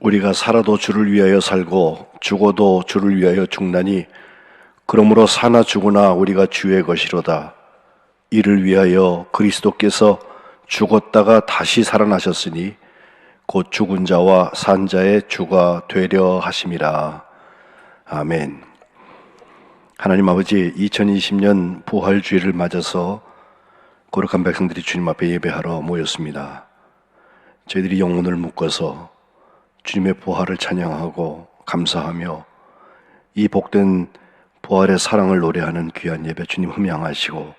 우리가 살아도 주를 위하여 살고 죽어도 주를 위하여 죽나니 그러므로 사나 죽으나 우리가 주의 것이로다. 이를 위하여 그리스도께서 죽었다가 다시 살아나셨으니 곧 죽은 자와 산 자의 주가 되려 하심이라. 아멘. 하나님 아버지, 2020년 부활주일을 맞아서 거룩한 백성들이 주님 앞에 예배하러 모였습니다. 저희들이 영혼을 묶어서 주님의 부활을 찬양하고 감사하며 이 복된 부활의 사랑을 노래하는 귀한 예배 주님 흠양하시고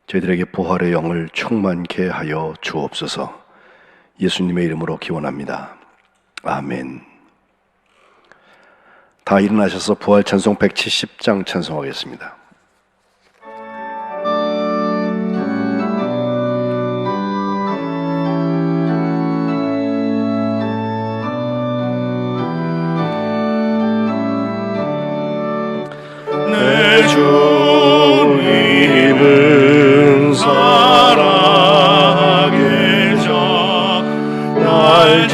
저희들에게 부활의 영을 충만케 하여 주옵소서. 예수님의 이름으로 기원합니다. 아멘. 다 일어나셔서 부활 찬송 170장 찬송하겠습니다. 내 주님은 살아계셔 날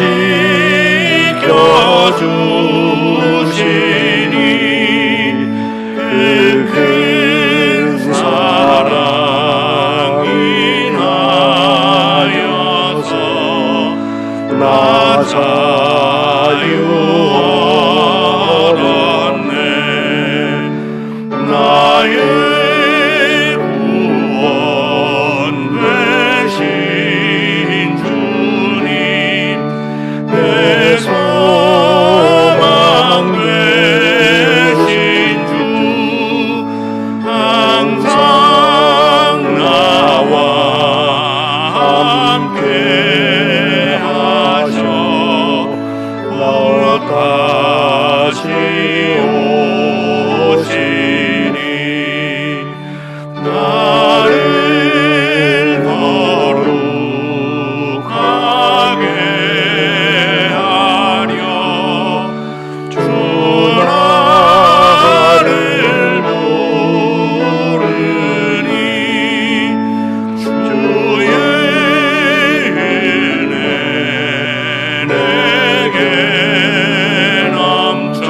지켜주시니 그 큰 사랑이 나여서 나 자유 나의 구원 되신 주님 내 소망 되신 주 항상 나와 함께 하셔 너 다시 오시니 나를 거룩하게 하려 주 나를 부르니 주의 은혜 내게 넘쳐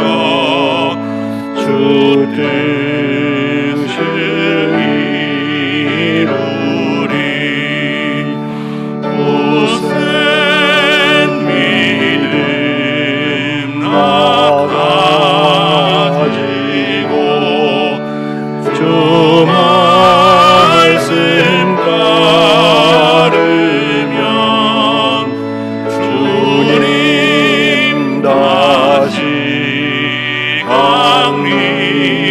주 뜻을 이루리 굳센 믿음 나 가지고 주 말씀 따르면 주님 다시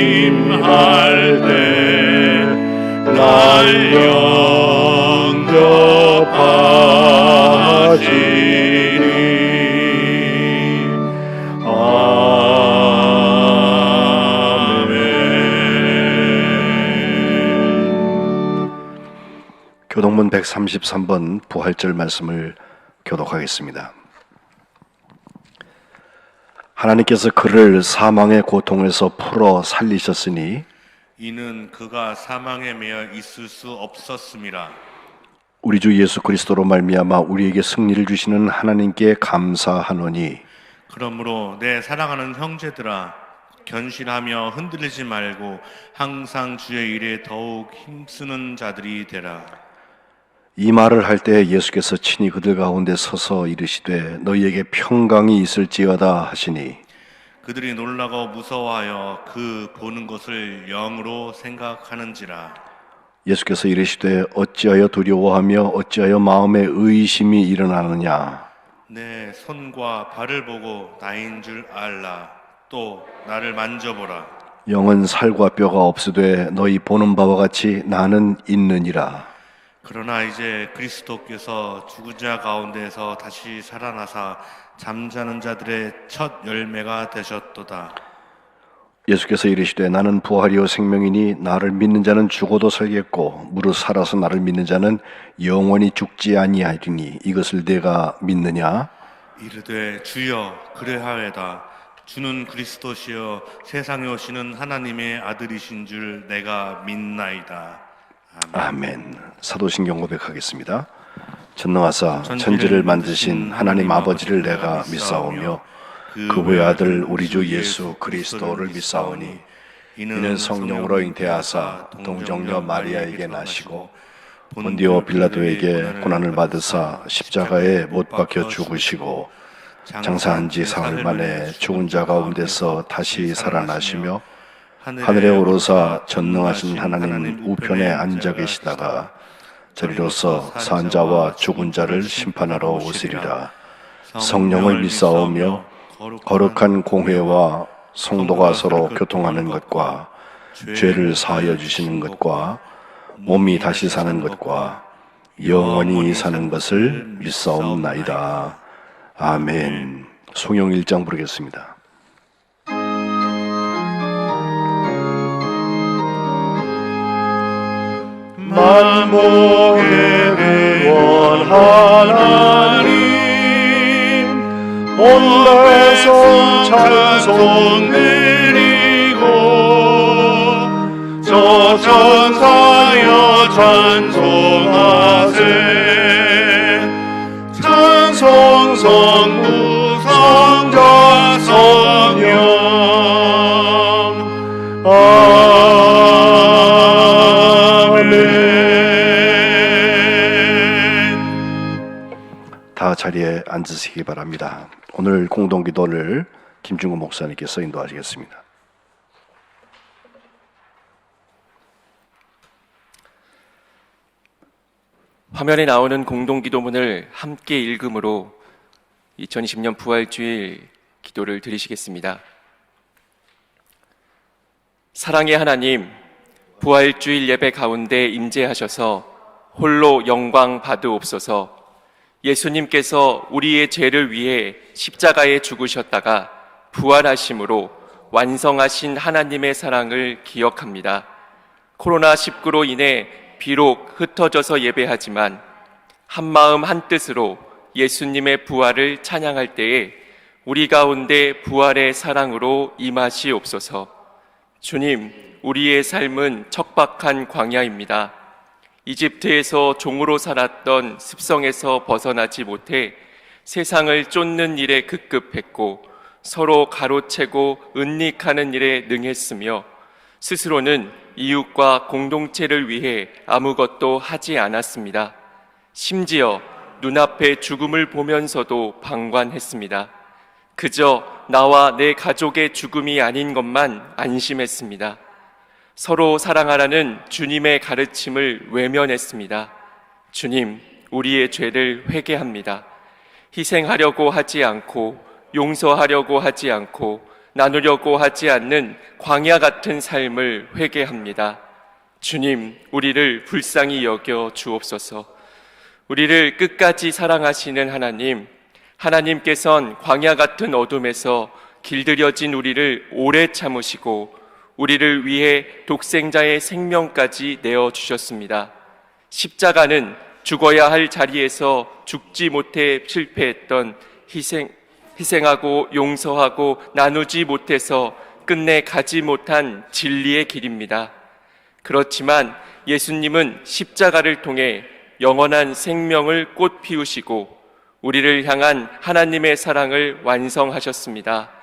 강림할 때 날 영접하시니 아멘. 교동문 133번 부활절 말씀을 교독하겠습니다. 하나님께서 그를 사망의 고통에서 풀어 살리셨으니 이는 그가 사망에 매여 있을 수 없었음이라. 우리 주 예수 그리스도로 말미암아 우리에게 승리를 주시는 하나님께 감사하노니 그러므로 내 사랑하는 형제들아 견실하며 흔들리지 말고 항상 주의 일에 더욱 힘쓰는 자들이 되라. 이 말을 할 때 예수께서 친히 그들 가운데 서서 이르시되 너희에게 평강이 있을지어다 하시니 그들이 놀라고 무서워하여 그 보는 것을 영으로 생각하는지라. 예수께서 이르시되 어찌하여 두려워하며 어찌하여 마음에 의심이 일어나느냐. 내 손과 발을 보고 나인 줄 알라. 또 나를 만져보라. 영은 살과 뼈가 없으되 너희 보는 바와 같이 나는 있느니라. 그러나 이제 그리스도께서 죽은 자 가운데서 다시 살아나사 잠자는 자들의 첫 열매가 되셨도다. 예수께서 이르시되 나는 부활이요 생명이니 나를 믿는 자는 죽어도 살겠고 무릇 살아서 나를 믿는 자는 영원히 죽지 아니하리니 이것을 내가 믿느냐? 이르되 주여 그래하외다. 주는 그리스도시여 세상에 오시는 하나님의 아들이신 줄 내가 믿나이다. 아멘. 아멘. 사도신경 고백하겠습니다. 전능하사 천지를 만드신 하나님 아버지를 내가 믿사오며 그 외아들 우리 주 예수 그리스도를 믿사오니 이는 성령으로 잉태하사 동정녀 마리아에게 나시고 본디오 빌라도에게 고난을 받으사 십자가에 못 박혀 죽으시고 장사한 지 사흘 만에 죽은 자 가운데서 다시 살아나시며 하늘에 오르사 전능하신 하나님 우편에 앉아 계시다가 저리로서 산 자와 죽은 자를 심판하러 오시리라. 성령을 믿사오며 거룩한 공회와 성도가 서로 교통하는 것과 죄를 사하여 주시는 것과 몸이 다시 사는 것과 영원히 사는 것을 믿사옵나이다. 아멘. 송영 1장 부르겠습니다. 만복의 구원 하나님 온 백성 찬송 드리고 저 천사여 찬송하세 찬송 성부 성자 성령 다 자리에 앉으시기 바랍니다. 오늘 공동기도를 김중구 목사님께서 인도하시겠습니다. 화면에 나오는 공동기도문을 함께 읽음으로 2020년 부활주일 기도를 드리시겠습니다. 사랑의 하나님, 부활주일 예배 가운데 임재하셔서 홀로 영광 받으옵소서. 예수님께서 우리의 죄를 위해 십자가에 죽으셨다가 부활하심으로 완성하신 하나님의 사랑을 기억합니다. 코로나19로 인해 비록 흩어져서 예배하지만 한마음 한뜻으로 예수님의 부활을 찬양할 때에 우리 가운데 부활의 사랑으로 임하시옵소서. 주님, 우리의 삶은 척박한 광야입니다. 이집트에서 종으로 살았던 습성에서 벗어나지 못해 세상을 쫓는 일에 급급했고 서로 가로채고 은닉하는 일에 능했으며 스스로는 이웃과 공동체를 위해 아무것도 하지 않았습니다. 심지어 눈앞에 죽음을 보면서도 방관했습니다. 그저 나와 내 가족의 죽음이 아닌 것만 안심했습니다. 서로 사랑하라는 주님의 가르침을 외면했습니다. 주님, 우리의 죄를 회개합니다. 희생하려고 하지 않고 용서하려고 하지 않고 나누려고 하지 않는 광야 같은 삶을 회개합니다. 주님, 우리를 불쌍히 여겨 주옵소서. 우리를 끝까지 사랑하시는 하나님, 하나님께선 광야 같은 어둠에서 길들여진 우리를 오래 참으시고 우리를 위해 독생자의 생명까지 내어주셨습니다. 십자가는 죽어야 할 자리에서 죽지 못해 실패했던 희생하고 용서하고 나누지 못해서 끝내 가지 못한 진리의 길입니다. 그렇지만 예수님은 십자가를 통해 영원한 생명을 꽃 피우시고 우리를 향한 하나님의 사랑을 완성하셨습니다.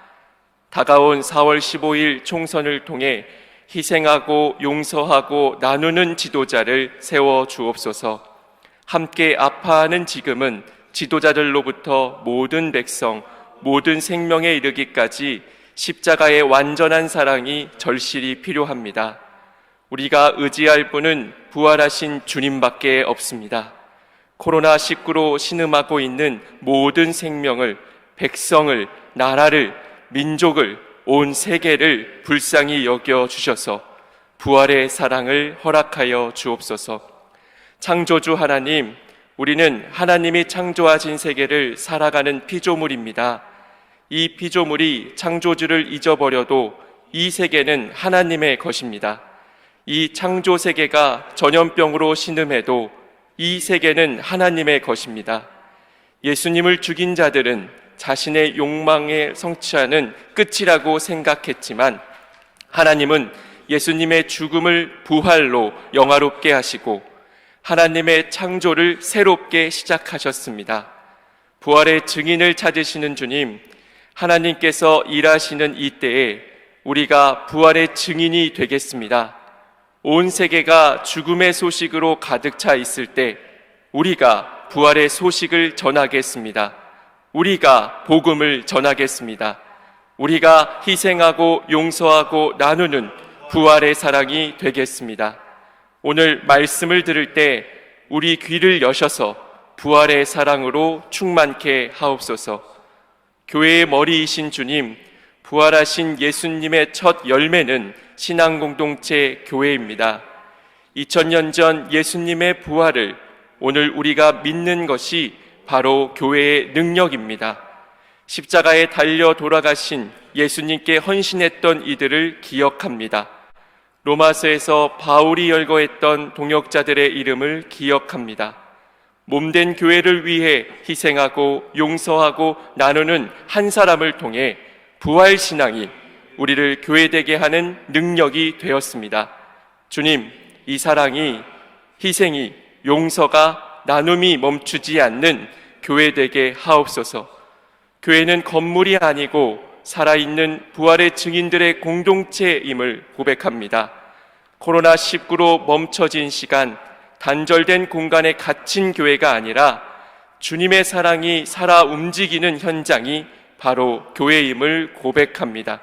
다가온 4월 15일 총선을 통해 희생하고 용서하고 나누는 지도자를 세워 주옵소서. 함께 아파하는 지금은 지도자들로부터 모든 백성, 모든 생명에 이르기까지 십자가의 완전한 사랑이 절실히 필요합니다. 우리가 의지할 분은 부활하신 주님밖에 없습니다. 코로나19로 신음하고 있는 모든 생명을, 백성을, 나라를, 민족을, 온 세계를 불쌍히 여겨주셔서 부활의 사랑을 허락하여 주옵소서. 창조주 하나님, 우리는 하나님이 창조하신 세계를 살아가는 피조물입니다. 이 피조물이 창조주를 잊어버려도 이 세계는 하나님의 것입니다. 이 창조 세계가 전염병으로 신음해도 이 세계는 하나님의 것입니다. 예수님을 죽인 자들은 자신의 욕망에 성취하는 끝이라고 생각했지만 하나님은 예수님의 죽음을 부활로 영화롭게 하시고 하나님의 창조를 새롭게 시작하셨습니다. 부활의 증인을 찾으시는 주님, 하나님께서 일하시는 이 때에 우리가 부활의 증인이 되겠습니다. 온 세계가 죽음의 소식으로 가득 차 있을 때 우리가 부활의 소식을 전하겠습니다. 우리가 복음을 전하겠습니다. 우리가 희생하고 용서하고 나누는 부활의 사랑이 되겠습니다. 오늘 말씀을 들을 때 우리 귀를 여셔서 부활의 사랑으로 충만케 하옵소서. 교회의 머리이신 주님, 부활하신 예수님의 첫 열매는 신앙공동체 교회입니다. 2000년 전 예수님의 부활을 오늘 우리가 믿는 것이 바로 교회의 능력입니다. 십자가에 달려 돌아가신 예수님께 헌신했던 이들을 기억합니다. 로마서에서 바울이 열거했던 동역자들의 이름을 기억합니다. 몸된 교회를 위해 희생하고 용서하고 나누는 한 사람을 통해 부활신앙이 우리를 교회되게 하는 능력이 되었습니다. 주님, 이 사랑이, 희생이, 용서가, 나눔이 멈추지 않는 교회되게 하옵소서. 교회는 건물이 아니고 살아있는 부활의 증인들의 공동체임을 고백합니다. 코로나19로 멈춰진 시간, 단절된 공간에 갇힌 교회가 아니라 주님의 사랑이 살아 움직이는 현장이 바로 교회임을 고백합니다.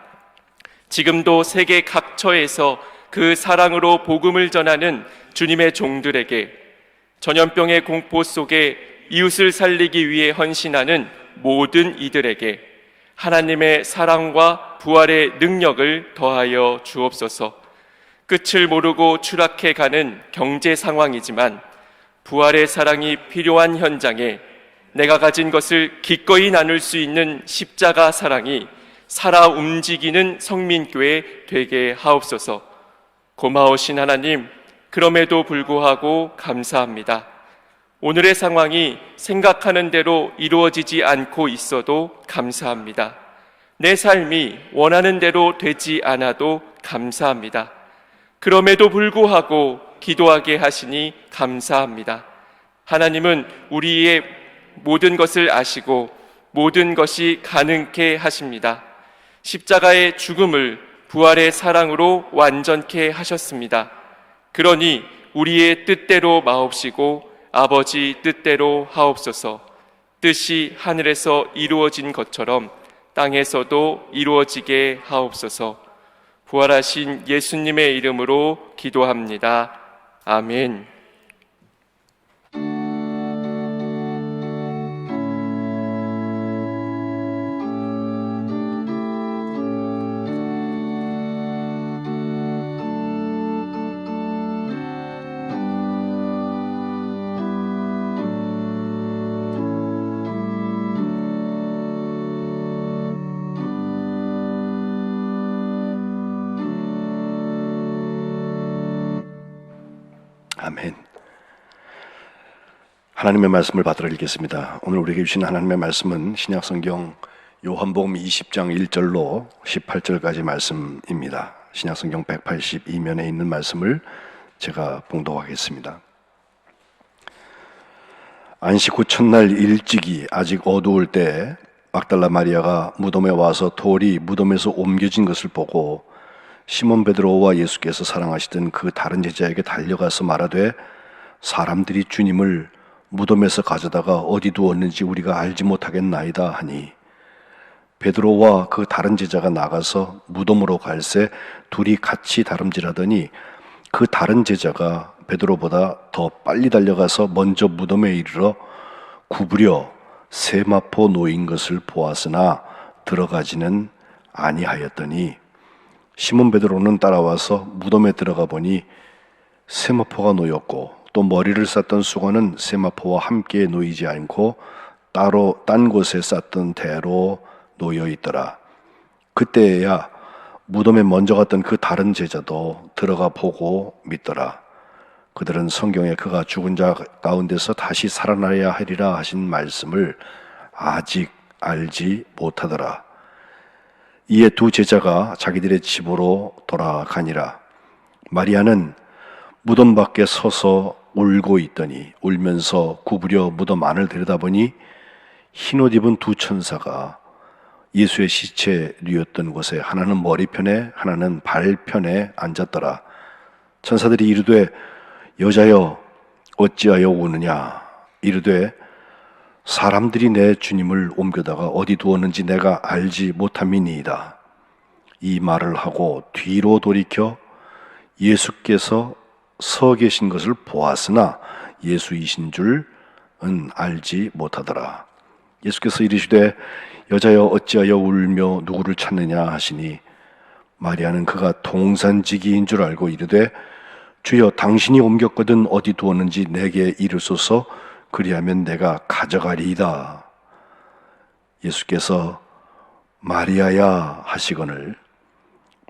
지금도 세계 각처에서 그 사랑으로 복음을 전하는 주님의 종들에게, 전염병의 공포 속에 이웃을 살리기 위해 헌신하는 모든 이들에게 하나님의 사랑과 부활의 능력을 더하여 주옵소서. 끝을 모르고 추락해가는 경제 상황이지만 부활의 사랑이 필요한 현장에 내가 가진 것을 기꺼이 나눌 수 있는 십자가 사랑이 살아 움직이는 성민교회 되게 하옵소서. 고마우신 하나님, 그럼에도 불구하고 감사합니다. 오늘의 상황이 생각하는 대로 이루어지지 않고 있어도 감사합니다. 내 삶이 원하는 대로 되지 않아도 감사합니다. 그럼에도 불구하고 기도하게 하시니 감사합니다. 하나님은 우리의 모든 것을 아시고 모든 것이 가능케 하십니다. 십자가의 죽음을 부활의 사랑으로 완전케 하셨습니다. 그러니 우리의 뜻대로 마옵시고 아버지 뜻대로 하옵소서. 뜻이 하늘에서 이루어진 것처럼 땅에서도 이루어지게 하옵소서. 부활하신 예수님의 이름으로 기도합니다. 아멘. 아멘. 하나님의 말씀을 받들어 읽겠습니다. 오늘 우리에게 주신 하나님의 말씀은 신약성경 요한복음 20장 1절로 18절까지 말씀입니다. 신약성경 182면에 있는 말씀을 제가 봉독하겠습니다. 안식 후 첫날 일찍이 아직 어두울 때 막달라 마리아가 무덤에 와서 돌이 무덤에서 옮겨진 것을 보고 시몬 베드로와 예수께서 사랑하시던 그 다른 제자에게 달려가서 말하되 사람들이 주님을 무덤에서 가져다가 어디 두었는지 우리가 알지 못하겠나이다 하니 베드로와 그 다른 제자가 나가서 무덤으로 갈새 둘이 같이 다름질하더니 그 다른 제자가 베드로보다 더 빨리 달려가서 먼저 무덤에 이르러 구부려 세마포 놓인 것을 보았으나 들어가지는 아니하였더니 시몬 베드로는 따라와서 무덤에 들어가 보니 세마포가 놓였고 또 머리를 쌌던 수건은 세마포와 함께 놓이지 않고 따로 딴 곳에 쌌던 대로 놓여 있더라. 그때야 무덤에 먼저 갔던 그 다른 제자도 들어가 보고 믿더라. 그들은 성경에 그가 죽은 자 가운데서 다시 살아나야 하리라 하신 말씀을 아직 알지 못하더라. 이에 두 제자가 자기들의 집으로 돌아가니라. 마리아는 무덤 밖에 서서 울고 있더니 울면서 구부려 무덤 안을 들여다보니 흰옷 입은 두 천사가 예수의 시체 뉘었던 곳에 하나는 머리편에 하나는 발편에 앉았더라. 천사들이 이르되 여자여 어찌하여 우느냐. 이르되 사람들이 내 주님을 옮겨다가 어디 두었는지 내가 알지 못함이니이다. 이 말을 하고 뒤로 돌이켜 예수께서 서 계신 것을 보았으나 예수이신 줄은 알지 못하더라. 예수께서 이르시되 여자여 어찌하여 울며 누구를 찾느냐 하시니 마리아는 그가 동산지기인 줄 알고 이르되 주여 당신이 옮겼거든 어디 두었는지 내게 이르소서 그리하면 내가 가져가리이다. 예수께서 마리아야 하시거늘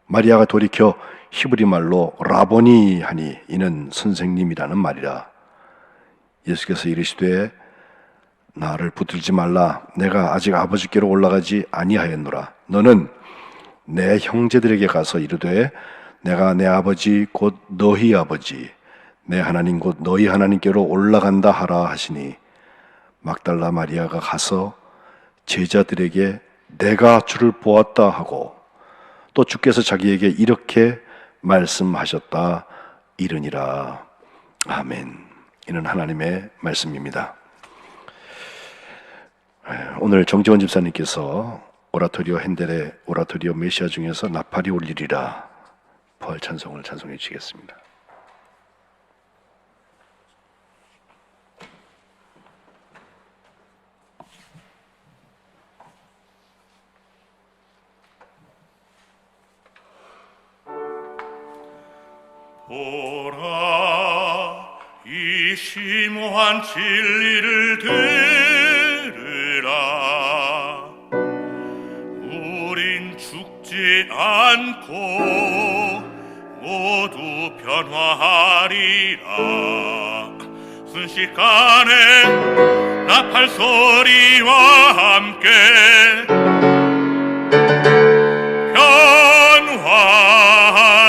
마리아가 돌이켜 히브리 말로 라보니 하니 이는 선생님이라는 말이라. 예수께서 이르시되 나를 붙들지 말라. 내가 아직 아버지께로 올라가지 아니하였노라. 너는 내 형제들에게 가서 이르되 내가 내 아버지 곧 너희 아버지 내 하나님 곧 너희 하나님께로 올라간다 하라 하시니 막달라 마리아가 가서 제자들에게 내가 주를 보았다 하고 또 주께서 자기에게 이렇게 말씀하셨다 이르니라. 아멘. 이는 하나님의 말씀입니다. 오늘 정재원 집사님께서 오라토리오 핸델의 오라토리오 메시아 중에서 나팔이 울리리라 부활 찬송을 찬송해 주시겠습니다. 보라 이 심오한 진리를 들으라. 우린 죽지 않고 모두 변화하리라. 순식간에 나팔 소리와 함께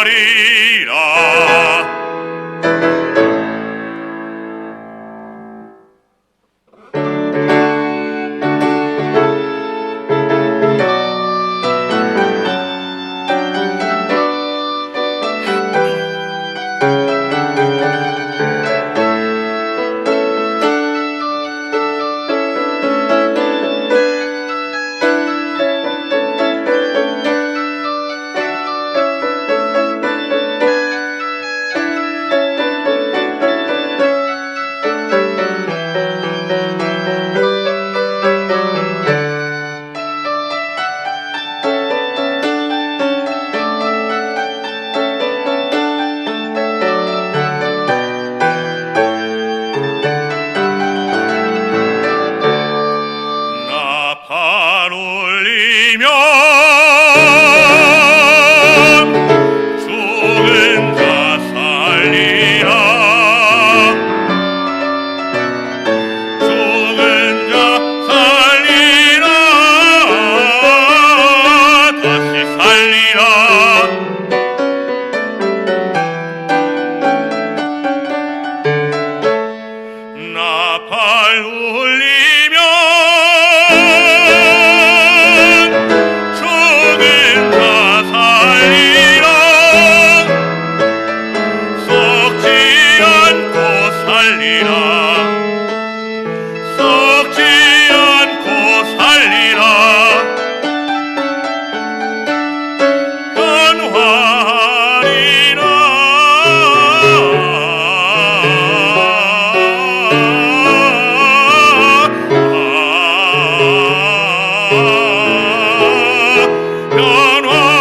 변화하리라. 나팔 울리면 죽은 자 살리라. 죽은 자 살리라. 다시 살리라. 나팔 울리면 죽은 자 살리라. 썩지 않고 살리라. 썩지 않고 살리라. 변화하리라. 변화하리라.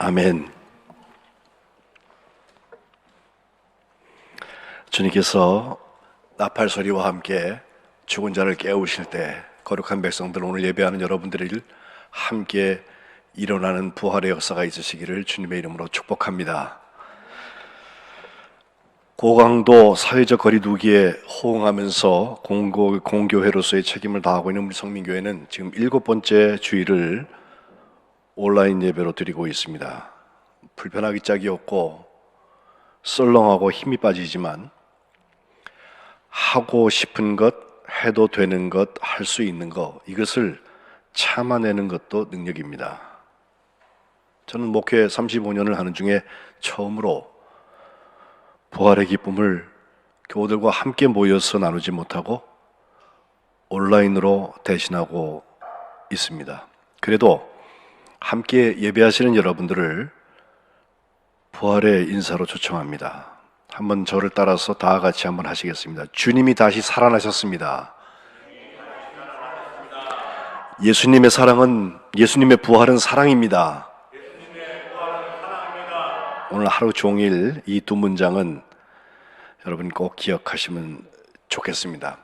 아멘. 주님께서 나팔 소리와 함께 죽은 자를 깨우실 때 거룩한 백성들, 오늘 예배하는 여러분들을 함께 일어나는 부활의 역사가 있으시기를 주님의 이름으로 축복합니다. 고강도 사회적 거리두기에 호응하면서 공교회로서의 책임을 다하고 있는 우리 성민교회는 지금 7번째 주일을 온라인 예배로 드리고 있습니다. 불편하기 짝이 없고 썰렁하고 힘이 빠지지만 하고 싶은 것, 해도 되는 것, 할 수 있는 것, 이것을 참아내는 것도 능력입니다. 저는 목회 35년을 하는 중에 처음으로 부활의 기쁨을 교우들과 함께 모여서 나누지 못하고 온라인으로 대신하고 있습니다. 그래도 함께 예배하시는 여러분들을 부활의 인사로 초청합니다. 한번 저를 따라서 다 같이 한번 하시겠습니다. 주님이 다시 살아나셨습니다. 예수님의 사랑은, 예수님의 부활은 사랑입니다. 오늘 하루 종일 이 두 문장은 여러분 꼭 기억하시면 좋겠습니다.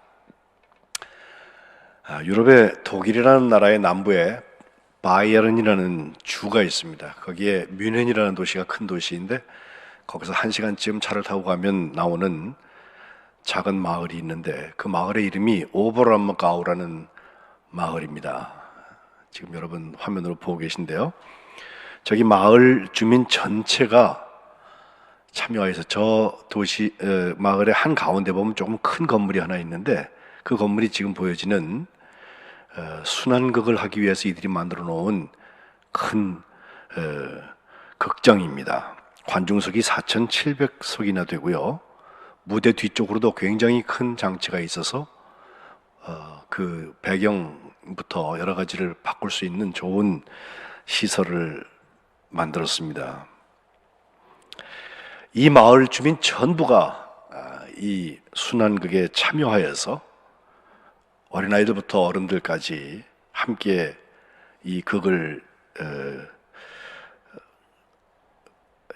유럽의 독일이라는 나라의 남부에 바이에른이라는 주가 있습니다. 거기에 뮌헨이라는 도시가 큰 도시인데 거기서 1시간쯤 차를 타고 가면 나오는 작은 마을이 있는데 그 마을의 이름이 오버람가우라는 마을입니다. 지금 여러분 화면으로 보고 계신데요. 저기 마을 주민 전체가 참여해서 저 도시 마을의 한 가운데 보면 조금 큰 건물이 하나 있는데 그 건물이 지금 보여지는 순환극을 하기 위해서 이들이 만들어 놓은 큰 극장입니다. 관중석이 4,700석이나 되고요. 무대 뒤쪽으로도 굉장히 큰 장치가 있어서 그 배경부터 여러 가지를 바꿀 수 있는 좋은 시설을 만들었습니다. 이 마을 주민 전부가 이 순환극에 참여하여서 어린아이들부터 어른들까지 함께 이 극을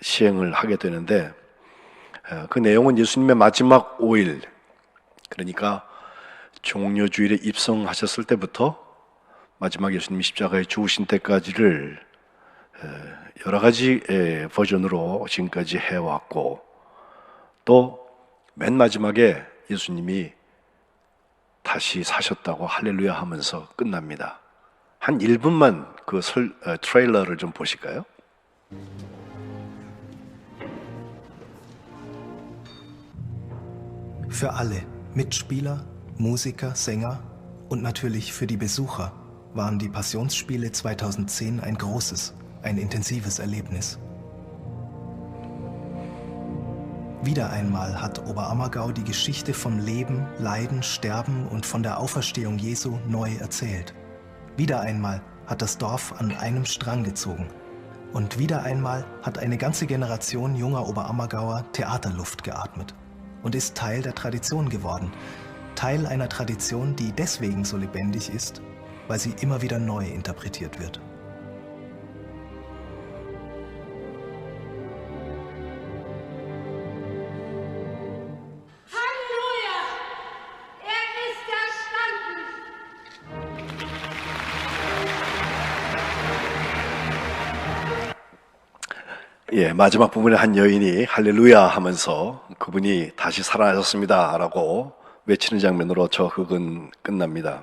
시행을 하게 되는데 그 내용은 예수님의 마지막 5일, 그러니까 종려주일에 입성하셨을 때부터 마지막 예수님이 십자가에 죽으신 때까지를 여러 가지 버전으로 지금까지 해왔고, 또 맨 마지막에 예수님이 다시 사셨다고 할렐루야 하면서 끝납니다. 한 1분만 그 트레일러를 좀 보실까요? Für alle, Mitspieler, Musiker, Sänger und natürlich für die Besucher waren die Passionsspiele 2010 ein großes, ein intensives Erlebnis. Wieder einmal hat Oberammergau die Geschichte vom Leben, Leiden, Sterben und von der Auferstehung Jesu neu erzählt. Wieder einmal hat das Dorf an einem Strang gezogen. Und wieder einmal hat eine ganze Generation junger Oberammergauer Theaterluft geatmet und ist Teil der Tradition geworden. Teil einer Tradition, die deswegen so lebendig ist, weil sie immer wieder neu interpretiert wird. Halleluja! Er ist erstanden! 예, 마지막 부분에 한 여인이 할렐루야 하면서 그분이 다시 살아나셨습니다 라고 외치는 장면으로 저 극은 끝납니다.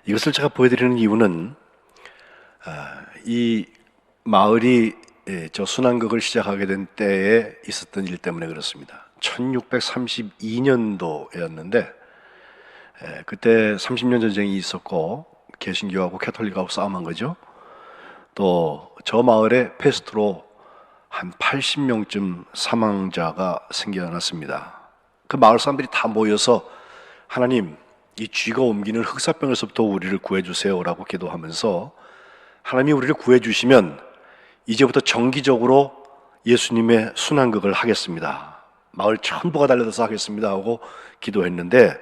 이것을 제가 보여드리는 이유는 이 마을이 저 순환극을 시작하게 된 때에 있었던 일 때문에 그렇습니다. 1632년도였는데 그때 30년 전쟁이 있었고 개신교하고 캐톨릭하고 싸움한 거죠. 또 저 마을에 페스트로 한 80명쯤 사망자가 생겨났습니다. 그 마을 사람들이 다 모여서 하나님, 이 쥐가 옮기는 흑사병에서부터 우리를 구해주세요라고 기도하면서 하나님이 우리를 구해주시면 이제부터 정기적으로 예수님의 순환극을 하겠습니다. 마을 전부가 달려들어서 하겠습니다 하고 기도했는데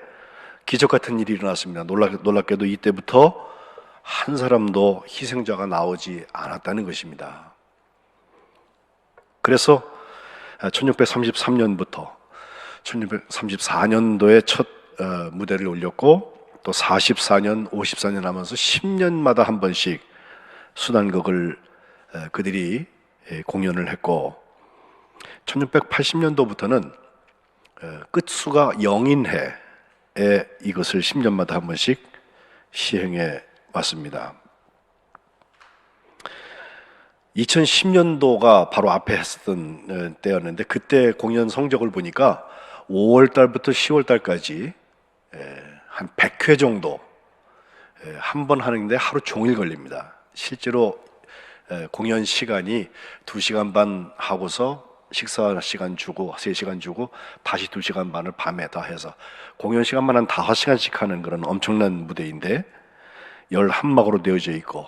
기적 같은 일이 일어났습니다. 놀랍게도 이때부터 한 사람도 희생자가 나오지 않았다는 것입니다. 그래서 1633년부터 1634년도에 첫 무대를 올렸고 또 44년, 54년 하면서 10년마다 한 번씩 순환극을 그들이 공연을 했고 1680년도부터는 끝수가 0인해에 이것을 10년마다 한 번씩 시행해 왔습니다. 2010년도가 바로 앞에 했었던 때였는데 그때 공연 성적을 보니까 5월 달부터 10월 달까지 한 100회 정도 한 번 하는데 하루 종일 걸립니다. 실제로 공연 시간이 2시간 반 하고서 식사 시간 주고 3시간 주고 다시 2시간 반을 밤에 다 해서 공연 시간만 한 5시간씩 하는 그런 엄청난 무대인데 11막으로 되어져 있고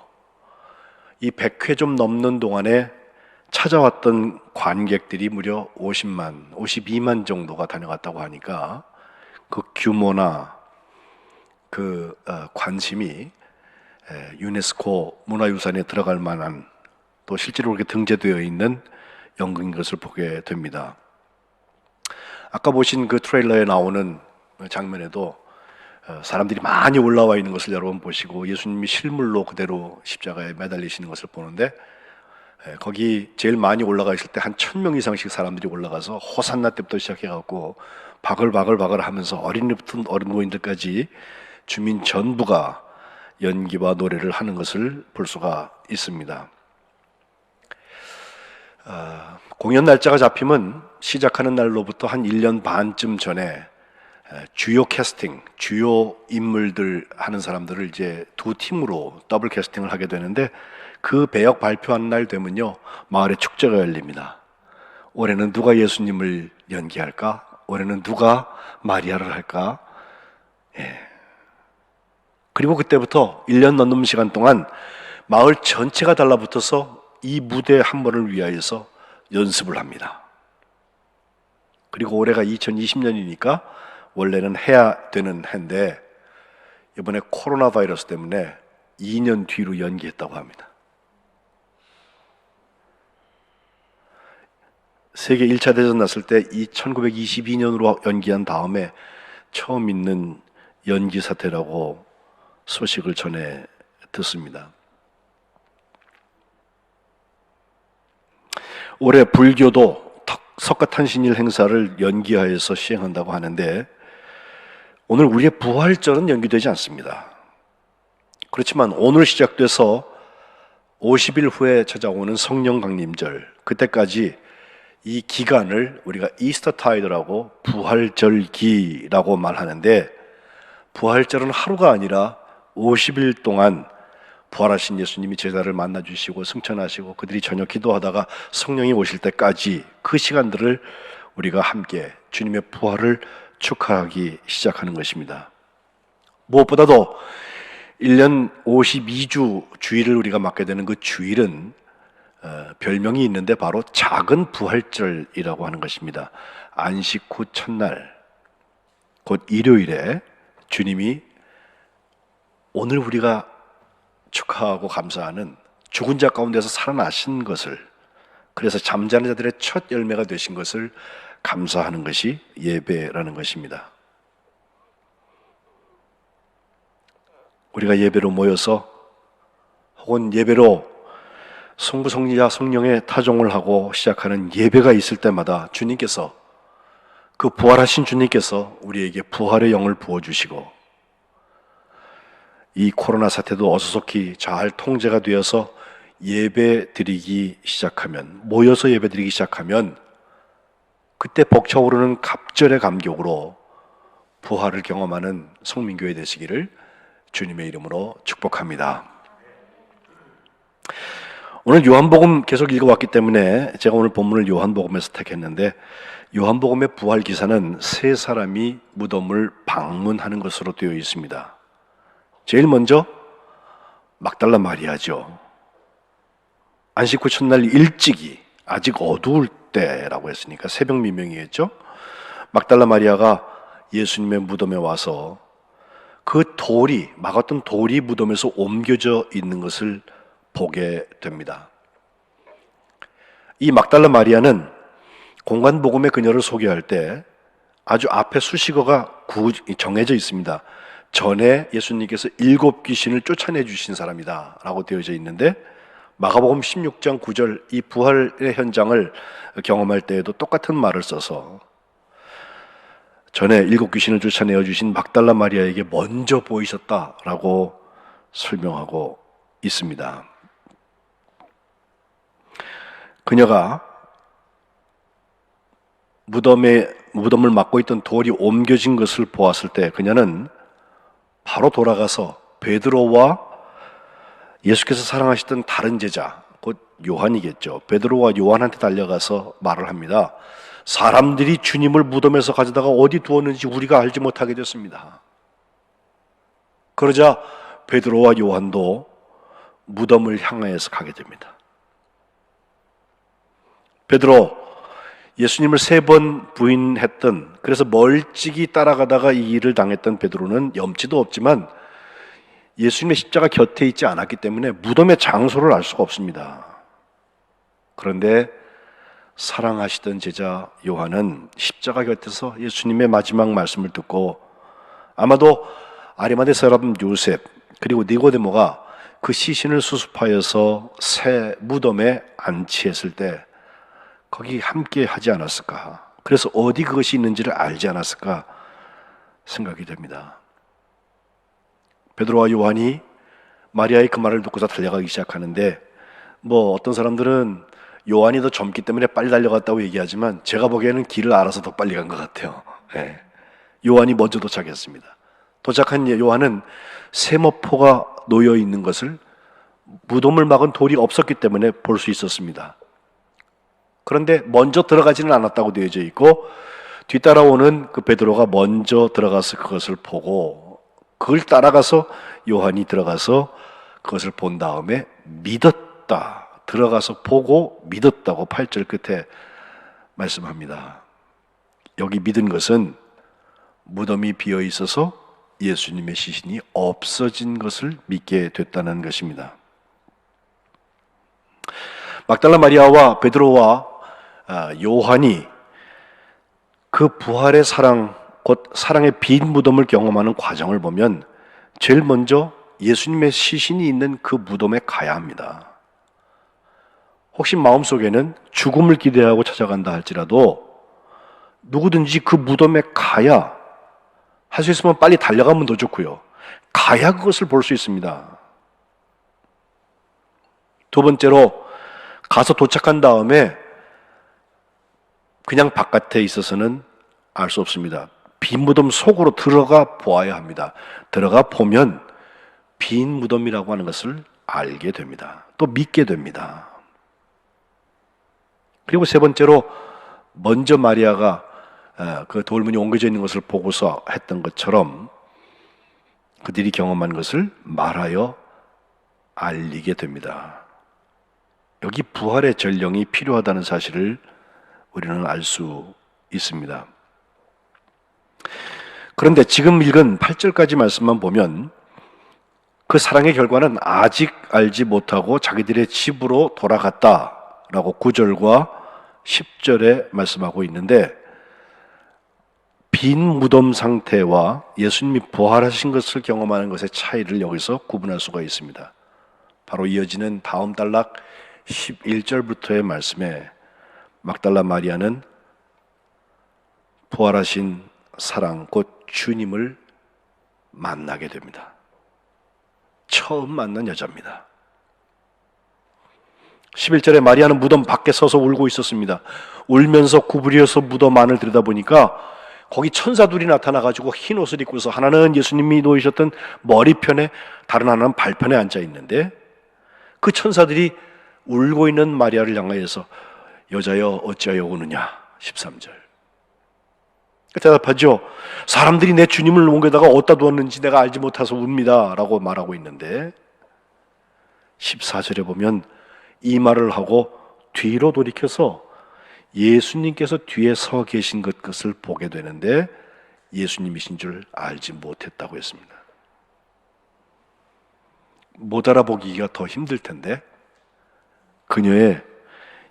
이 100회 좀 넘는 동안에 찾아왔던 관객들이 무려 50만, 52만 정도가 다녀갔다고 하니까 그 규모나 그 관심이 유네스코 문화유산에 들어갈 만한 또 실제로 그렇게 등재되어 있는 연극인 것을 보게 됩니다. 아까 보신 그 트레일러에 나오는 장면에도 사람들이 많이 올라와 있는 것을 여러분 보시고 예수님이 실물로 그대로 십자가에 매달리시는 것을 보는데 거기 제일 많이 올라가 있을 때 한 1000명 이상씩 사람들이 올라가서 호산나 때부터 시작해갖고 바글바글 하면서 어린이부터 어른노인들까지 주민 전부가 연기와 노래를 하는 것을 볼 수가 있습니다. 공연 날짜가 잡히면 시작하는 날로부터 한 1년 반쯤 전에 주요 캐스팅, 주요 인물들 하는 사람들을 이제 두 팀으로 더블 캐스팅을 하게 되는데 그 배역 발표하는 날 되면요 마을에 축제가 열립니다. 올해는 누가 예수님을 연기할까? 올해는 누가 마리아를 할까? 그리고 그때부터 1년 넘는 시간 동안 마을 전체가 달라붙어서 이 무대 한 번을 위하여서 연습을 합니다. 그리고 올해가 2020년이니까 원래는 해야 되는 해인데 이번에 코로나 바이러스 때문에 2년 뒤로 연기했다고 합니다. 세계 1차 대전 났을 때 이 1922년으로 연기한 다음에 처음 있는 연기 사태라고 소식을 전해 듣습니다. 올해 불교도 석가탄신일 행사를 연기하여서 시행한다고 하는데 오늘 우리의 부활절은 연기되지 않습니다. 그렇지만 오늘 시작돼서 50일 후에 찾아오는 성령 강림절, 그때까지 이 기간을 우리가 이스터 타이드라고 부활절기라고 말하는데 부활절은 하루가 아니라 50일 동안 부활하신 예수님이 제자를 만나주시고 승천하시고 그들이 저녁 기도하다가 성령이 오실 때까지 그 시간들을 우리가 함께 주님의 부활을 축하하기 시작하는 것입니다. 무엇보다도 1년 52주 주일을 우리가 맞게 되는 그 주일은 별명이 있는데 바로 작은 부활절이라고 하는 것입니다. 안식 후 첫날, 곧 일요일에 주님이 오늘 우리가 축하하고 감사하는 죽은 자 가운데서 살아나신 것을, 그래서 잠자는 자들의 첫 열매가 되신 것을 감사하는 것이 예배라는 것입니다. 우리가 예배로 모여서 혹은 예배로 성부, 성자, 성령의 타종을 하고 시작하는 예배가 있을 때마다 주님께서, 그 부활하신 주님께서 우리에게 부활의 영을 부어주시고 이 코로나 사태도 어수속히 잘 통제가 되어서 예배 드리기 시작하면, 모여서 예배 드리기 시작하면 그때 벅차오르는 갑절의 감격으로 부활을 경험하는 성민교회 되시기를 주님의 이름으로 축복합니다. 오늘 요한복음 계속 읽어왔기 때문에 제가 오늘 본문을 요한복음에서 택했는데, 요한복음의 부활 기사는 세 사람이 무덤을 방문하는 것으로 되어 있습니다. 제일 먼저 막달라 마리아죠. 안식 후 첫날 일찍이, 아직 어두울 때라고 했으니까 새벽 미명이겠죠. 막달라 마리아가 예수님의 무덤에 와서 그 돌이, 막았던 돌이 무덤에서 옮겨져 있는 것을 보게 됩니다. 이 막달라 마리아는 공간복음의 그녀를 소개할 때 아주 앞에 수식어가 정해져 있습니다. 전에 예수님께서 7 귀신을 쫓아내 주신 사람이다 라고 되어져 있는데, 마가복음 16장 9절 이 부활의 현장을 경험할 때에도 똑같은 말을 써서 전에 7 귀신을 쫓아내어 주신 막달라 마리아에게 먼저 보이셨다라고 설명하고 있습니다. 그녀가 무덤을 막고 있던 돌이 옮겨진 것을 보았을 때 그녀는 바로 돌아가서 베드로와 예수께서 사랑하시던 다른 제자, 곧 요한이겠죠. 베드로와 요한한테 달려가서 말을 합니다. 사람들이 주님을 무덤에서 가져다가 어디 두었는지 우리가 알지 못하게 됐습니다. 그러자 베드로와 요한도 무덤을 향하여서 가게 됩니다. 베드로, 예수님을 3번 부인했던, 그래서 멀찍이 따라가다가 이 일을 당했던 베드로는 염치도 없지만 예수님의 십자가 곁에 있지 않았기 때문에 무덤의 장소를 알 수가 없습니다. 그런데 사랑하시던 제자 요한은 십자가 곁에서 예수님의 마지막 말씀을 듣고, 아마도 아리마대 사람 요셉 그리고 니고데모가 그 시신을 수습하여서 새 무덤에 안치했을 때 거기 함께 하지 않았을까, 그래서 어디 그것이 있는지를 알지 않았을까 생각이 됩니다. 베드로와 요한이 마리아의 그 말을 듣고서 달려가기 시작하는데, 어떤 사람들은 요한이 더 젊기 때문에 빨리 달려갔다고 얘기하지만 제가 보기에는 길을 알아서 더 빨리 간 것 같아요. 네. 요한이 먼저 도착했습니다. 도착한 요한은 세모포가 놓여 있는 것을, 무덤을 막은 돌이 없었기 때문에 볼 수 있었습니다. 그런데 먼저 들어가지는 않았다고 되어져 있고, 뒤따라오는 그 베드로가 먼저 들어가서 그것을 보고 그걸 따라가서 요한이 들어가서 그것을 본 다음에 믿었다. 들어가서 보고 믿었다고 8절 끝에 말씀합니다. 여기 믿은 것은 무덤이 비어 있어서 예수님의 시신이 없어진 것을 믿게 됐다는 것입니다. 막달라 마리아와 베드로와 요한이 그 부활의 사랑, 곧 사랑의 빈 무덤을 경험하는 과정을 보면 제일 먼저 예수님의 시신이 있는 그 무덤에 가야 합니다. 혹시 마음속에는 죽음을 기대하고 찾아간다 할지라도 누구든지 그 무덤에 가야, 할 수 있으면 빨리 달려가면 더 좋고요, 가야 그것을 볼 수 있습니다. 두 번째로, 가서 도착한 다음에 그냥 바깥에 있어서는 알 수 없습니다. 빈 무덤 속으로 들어가 보아야 합니다. 들어가 보면 빈 무덤이라고 하는 것을 알게 됩니다. 또 믿게 됩니다. 그리고 세 번째로, 먼저 마리아가 그 돌문이 옮겨져 있는 것을 보고서 했던 것처럼 그들이 경험한 것을 말하여 알리게 됩니다. 여기 부활의 전령이 필요하다는 사실을 우리는 알 수 있습니다. 그런데 지금 읽은 8절까지 말씀만 보면 그 사랑의 결과는 아직 알지 못하고 자기들의 집으로 돌아갔다라고 9절과 10절에 말씀하고 있는데, 빈 무덤 상태와 예수님이 부활하신 것을 경험하는 것의 차이를 여기서 구분할 수가 있습니다. 바로 이어지는 다음 단락 11절부터의 말씀에 막달라 마리아는 부활하신 사랑 곧 주님을 만나게 됩니다. 처음 만난 여자입니다. 11절에 마리아는 무덤 밖에 서서 울고 있었습니다. 울면서 구부려서 무덤 안을 들여다보니까 거기 천사들이 나타나가지고 흰 옷을 입고서 하나는 예수님이 놓이셨던 머리편에, 다른 하나는 발편에 앉아 있는데, 그 천사들이 울고 있는 마리아를 향하여서 여자여 어찌하여 우느냐. 13절 대답하죠. 사람들이 내 주님을 옮겨다가 어디다 두었는지 내가 알지 못해서 웁니다 라고 말하고 있는데, 14절에 보면 이 말을 하고 뒤로 돌이켜서 예수님께서 뒤에 서 계신 것을 보게 되는데 예수님이신 줄 알지 못했다고 했습니다. 못 알아보기가 더 힘들 텐데, 그녀의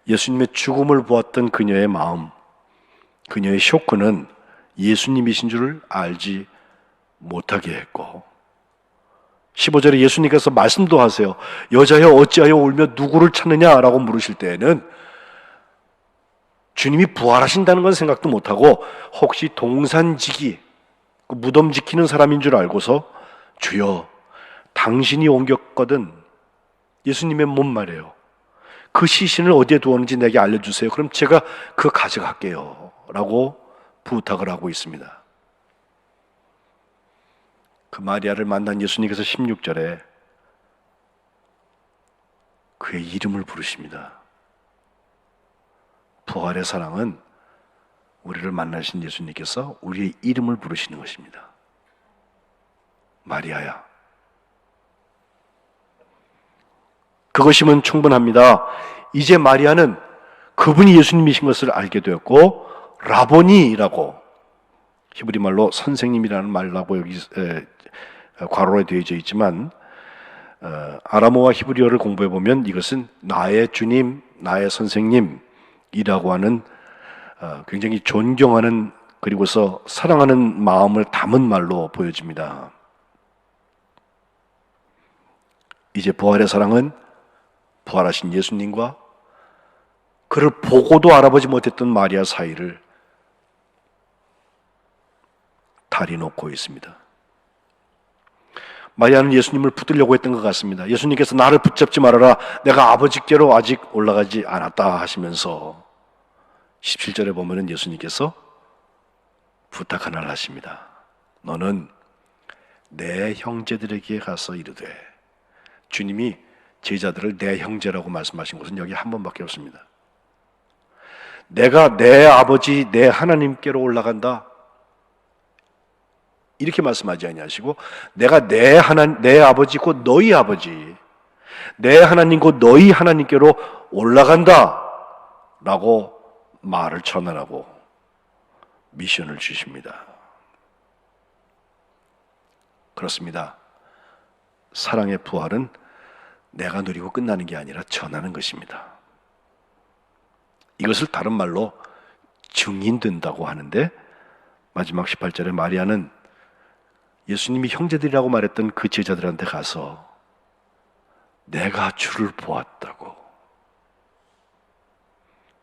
예수님의 죽음을 보았던 그녀의 마음, 그녀의 쇼크는 예수님이신 줄 알지 못하게 했고, 15절에 예수님께서 말씀도 하세요. 여자여 어찌하여 울며 누구를 찾느냐라고 물으실 때에는 주님이 부활하신다는 건 생각도 못하고 혹시 동산지기, 그 무덤 지키는 사람인 줄 알고서 주여 당신이 옮겼거든, 예수님의 몸 말이에요. 그 시신을 어디에 두었는지 내게 알려주세요. 그럼 제가 그거 가져갈게요 라고 부탁을 하고 있습니다. 그 마리아를 만난 예수님께서 16절에 그의 이름을 부르십니다. 부활의 사랑은 우리를 만나신 예수님께서 우리의 이름을 부르시는 것입니다. 마리아야. 그것이면 충분합니다. 이제 마리아는 그분이 예수님이신 것을 알게 되었고, 라보니라고, 히브리 말로 선생님이라는 말라고 여기 괄호로 되어져 있지만, 아람어와 히브리어를 공부해 보면 이것은 나의 주님, 나의 선생님이라고 하는 굉장히 존경하는, 그리고서 사랑하는 마음을 담은 말로 보여집니다. 이제 부활의 사랑은 부활하신 예수님과 그를 보고도 알아보지 못했던 마리아 사이를 다리 놓고 있습니다. 마리아는 예수님을 붙들려고 했던 것 같습니다. 예수님께서 나를 붙잡지 말아라, 내가 아버지께로 아직 올라가지 않았다 하시면서 17절에 보면 예수님께서 부탁 하나를 하십니다. 너는 내 형제들에게 가서 이르되, 주님이 제자들을 내 형제라고 말씀하신 것은 여기 한 번밖에 없습니다. 내가 내 아버지 내 하나님께로 올라간다 이렇게 말씀하지 아니하시고, 내가 내 아버지 곧 너희 아버지, 내 하나님 곧 너희 하나님께로 올라간다 라고 말을 전하라고 미션을 주십니다. 그렇습니다. 사랑의 부활은 내가 누리고 끝나는 게 아니라 전하는 것입니다. 이것을 다른 말로 증인된다고 하는데, 마지막 18절에 마리아는 예수님이 형제들이라고 말했던 그 제자들한테 가서 내가 주를 보았다고.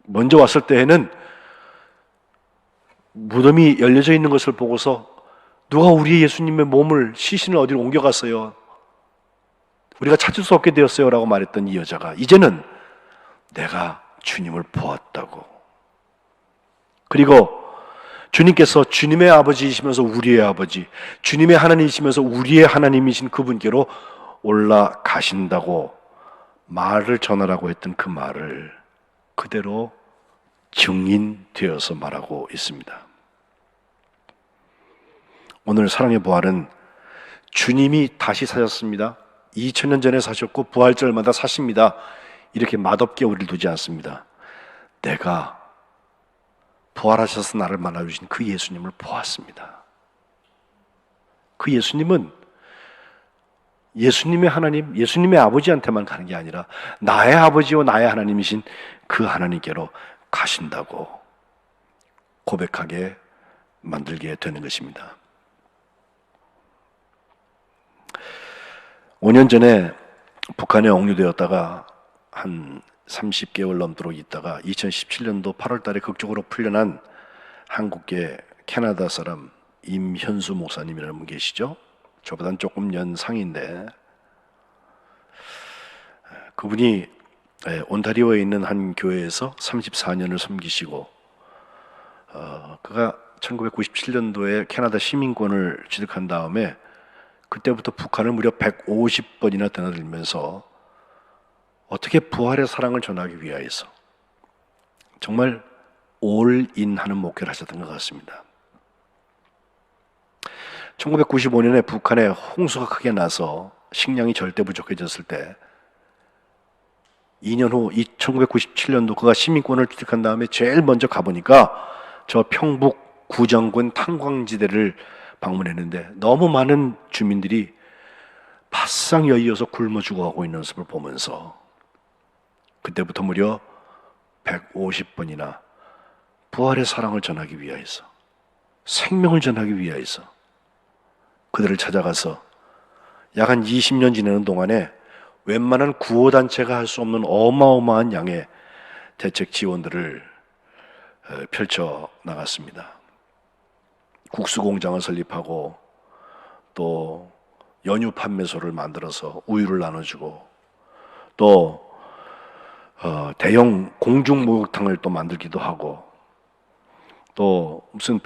먼저 왔을 때에는 무덤이 열려져 있는 것을 보고서 누가 우리 예수님의 몸을, 시신을 어디로 옮겨갔어요, 우리가 찾을 수 없게 되었어요 라고 말했던 이 여자가 이제는 내가 주님을 보았다고. 그리고 주님께서 주님의 아버지이시면서 우리의 아버지, 주님의 하나님이시면서 우리의 하나님이신 그분께로 올라가신다고 말을 전하라고 했던 그 말을 그대로 증인되어서 말하고 있습니다. 오늘 사랑의 부활은 주님이 다시 사셨습니다. 2000년 전에 사셨고 부활절마다 사십니다. 이렇게 맛없게 우리를 두지 않습니다. 내가 부활하셔서 나를 만나주신 그 예수님을 보았습니다. 그 예수님은 예수님의 하나님, 예수님의 아버지한테만 가는 게 아니라 나의 아버지와 나의 하나님이신 그 하나님께로 가신다고 고백하게 만들게 되는 것입니다. 5년 전에 북한에 억류되었다가 한 30개월 넘도록 있다가 2017년도 8월 달에 극적으로 풀려난 한국계 캐나다 사람 임현수 목사님이라는 분 계시죠? 저보단 조금 연상인데 그분이 온타리오에 있는 한 교회에서 34년을 섬기시고 그가 1997년도에 캐나다 시민권을 취득한 다음에 그때부터 북한을 무려 150번이나 드나들면서 어떻게 부활의 사랑을 전하기 위하여서 정말 올인하는 목회를 하셨던 것 같습니다. 1995년에 북한에 홍수가 크게 나서 식량이 절대 부족해졌을 때 2년 후 1997년도 그가 시민권을 취득한 다음에 제일 먼저 가보니까 저 평북 구정군 탄광지대를 방문했는데 너무 많은 주민들이 바싹 여의어서 굶어 죽어가고 있는 모습을 보면서 그때부터 무려 150번이나 부활의 사랑을 전하기 위하여서 생명을 전하기 위하여서 그들을 찾아가서 약 한 20년 지내는 동안에 웬만한 구호단체가 할 수 없는 어마어마한 양의 대책 지원들을 펼쳐 나갔습니다. 국수공장을 설립하고 또 연유 판매소를 만들어서 우유를 나눠주고 또 대형 공중목욕탕을 또 만들기도 하고 또 무슨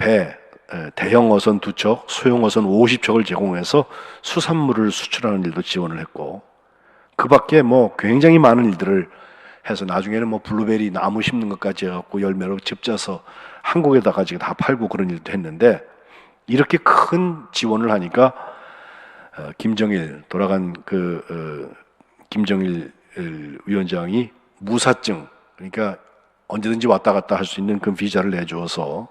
대형 어선 2척, 소형 어선 50척을 제공해서 수산물을 수출하는 일도 지원을 했고 그 밖에 뭐 굉장히 많은 일들을 해서 나중에는 뭐 블루베리 나무 심는 것까지 해갖고 열매로 집 짜서 한국에다가 지금 다 팔고 그런 일도 했는데 이렇게 큰 지원을 하니까 김정일 돌아간 김정일 위원장이 무사증 그러니까 언제든지 왔다 갔다 할 수 있는 그 비자를 내주어서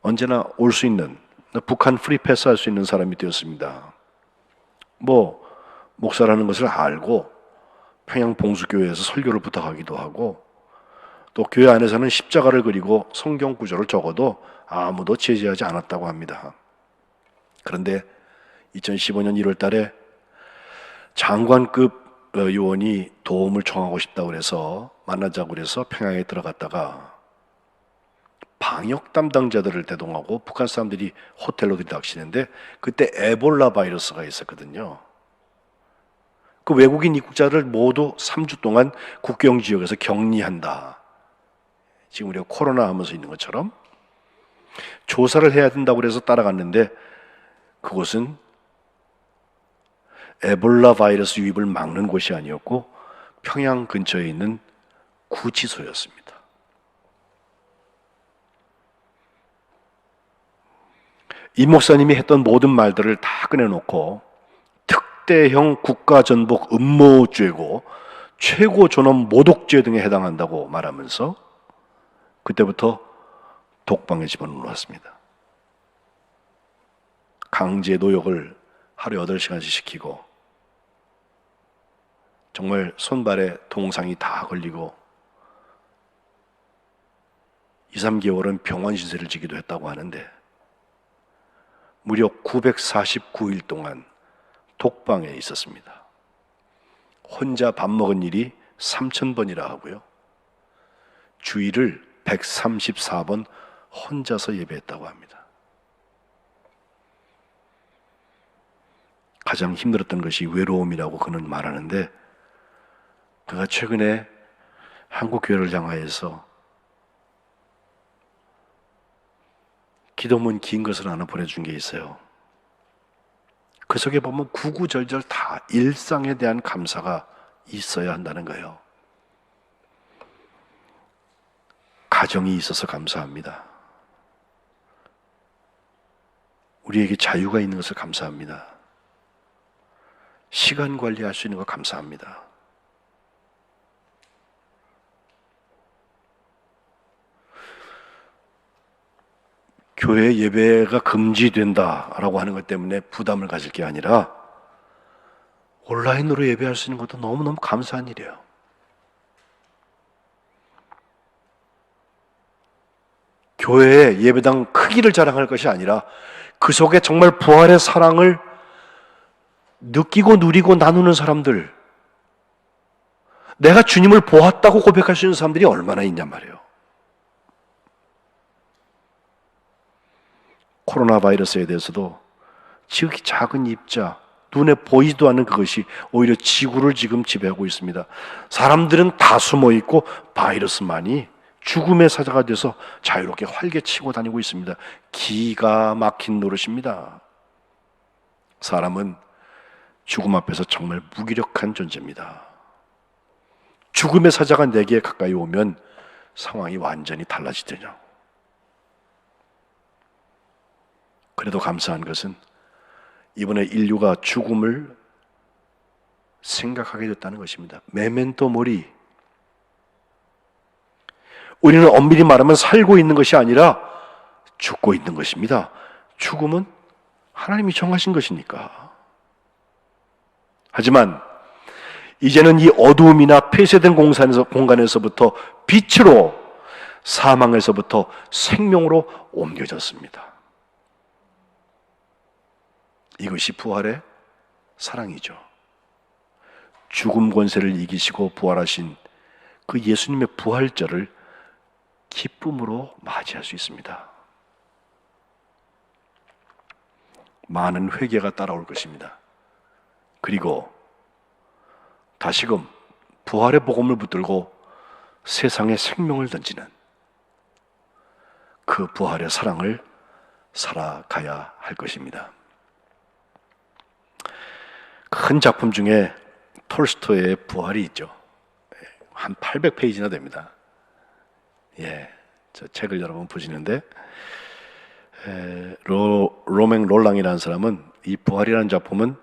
언제나 올 수 있는 북한 프리패스 할 수 있는 사람이 되었습니다. 뭐 목사라는 것을 알고 평양 봉수교회에서 설교를 부탁하기도 하고 또 교회 안에서는 십자가를 그리고 성경 구절을 적어도 아무도 제지하지 않았다고 합니다. 그런데 2015년 1월 달에 장관급 요원이 도움을 청하고 싶다고 그래서 만나자고 그래서 평양에 들어갔다가 방역 담당자들을 대동하고 북한 사람들이 호텔로 들이닥치는데 그때 에볼라 바이러스가 있었거든요. 그 외국인 입국자를 모두 3주 동안 국경 지역에서 격리한다. 지금 우리가 코로나 하면서 있는 것처럼 조사를 해야 된다고 그래서 따라갔는데 그곳은 에볼라 바이러스 유입을 막는 곳이 아니었고 평양 근처에 있는 구치소였습니다. 이 목사님이 했던 모든 말들을 다 꺼내놓고 특대형 국가전복 음모죄고 최고 존엄 모독죄 등에 해당한다고 말하면서 그때부터 독방에 집어넣었습니다. 강제 노역을 하루에 8시간씩 시키고 정말 손발에 동상이 다 걸리고 2, 3개월은 병원 신세를 지기도 했다고 하는데 무려 949일 동안 독방에 있었습니다. 혼자 밥 먹은 일이 3,000번이라 하고요. 주일을 134번 혼자서 예배했다고 합니다. 가장 힘들었던 것이 외로움이라고 그는 말하는데 그가 최근에 한국 교회를 향하여서 기도문 긴 것을 하나 보내준 게 있어요. 그 속에 보면 구구절절 다 일상에 대한 감사가 있어야 한다는 거예요. 가정이 있어서 감사합니다. 우리에게 자유가 있는 것을 감사합니다. 시간 관리할 수 있는 거 감사합니다. 교회 예배가 금지된다라고 하는 것 때문에 부담을 가질 게 아니라 온라인으로 예배할 수 있는 것도 너무너무 감사한 일이에요. 교회의 예배당 크기를 자랑할 것이 아니라 그 속에 정말 부활의 사랑을 느끼고 누리고 나누는 사람들, 내가 주님을 보았다고 고백할 수 있는 사람들이 얼마나 있냔 말이에요. 코로나 바이러스에 대해서도 지극히 작은 입자, 눈에 보이지도 않는 그것이 오히려 지구를 지금 지배하고 있습니다. 사람들은 다 숨어 있고 바이러스만이 죽음의 사자가 돼서 자유롭게 활개치고 다니고 있습니다. 기가 막힌 노릇입니다. 사람은 죽음 앞에서 정말 무기력한 존재입니다. 죽음의 사자가 내게 가까이 오면 상황이 완전히 달라지더냐. 그래도 감사한 것은 이번에 인류가 죽음을 생각하게 됐다는 것입니다. 메멘토 모리. 우리는 엄밀히 말하면 살고 있는 것이 아니라 죽고 있는 것입니다. 죽음은 하나님이 정하신 것이니까. 하지만 이제는 이 어두움이나 폐쇄된 공간에서부터 빛으로, 사망에서부터 생명으로 옮겨졌습니다. 이것이 부활의 사랑이죠. 죽음 권세를 이기시고 부활하신 그 예수님의 부활절을 기쁨으로 맞이할 수 있습니다. 많은 회개가 따라올 것입니다. 그리고 다시금 부활의 복음을 붙들고 세상에 생명을 던지는 그 부활의 사랑을 살아가야 할 것입니다. 큰 작품 중에 톨스토이의 부활이 있죠. 한 800페이지나 됩니다. 저 책을 여러분 보시는데 로맹 롤랑이라는 사람은 이 부활이라는 작품은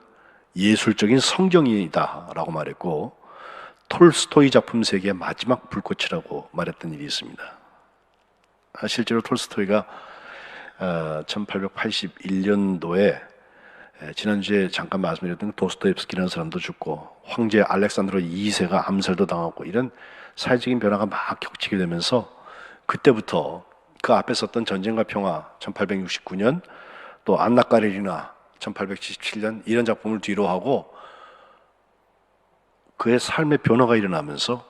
예술적인 성경이다라고 말했고, 톨스토이 작품 세계의 마지막 불꽃이라고 말했던 일이 있습니다. 실제로 톨스토이가 1881년도에 지난주에 잠깐 말씀드렸던 도스토옙스키라는 사람도 죽고 황제 알렉산드로 2세가 암살도 당하고 이런 사회적인 변화가 막 겹치게 되면서 그때부터 그 앞에 썼던 전쟁과 평화 1869년, 또 안나 까레리나 1877년 이런 작품을 뒤로 하고 그의 삶의 변화가 일어나면서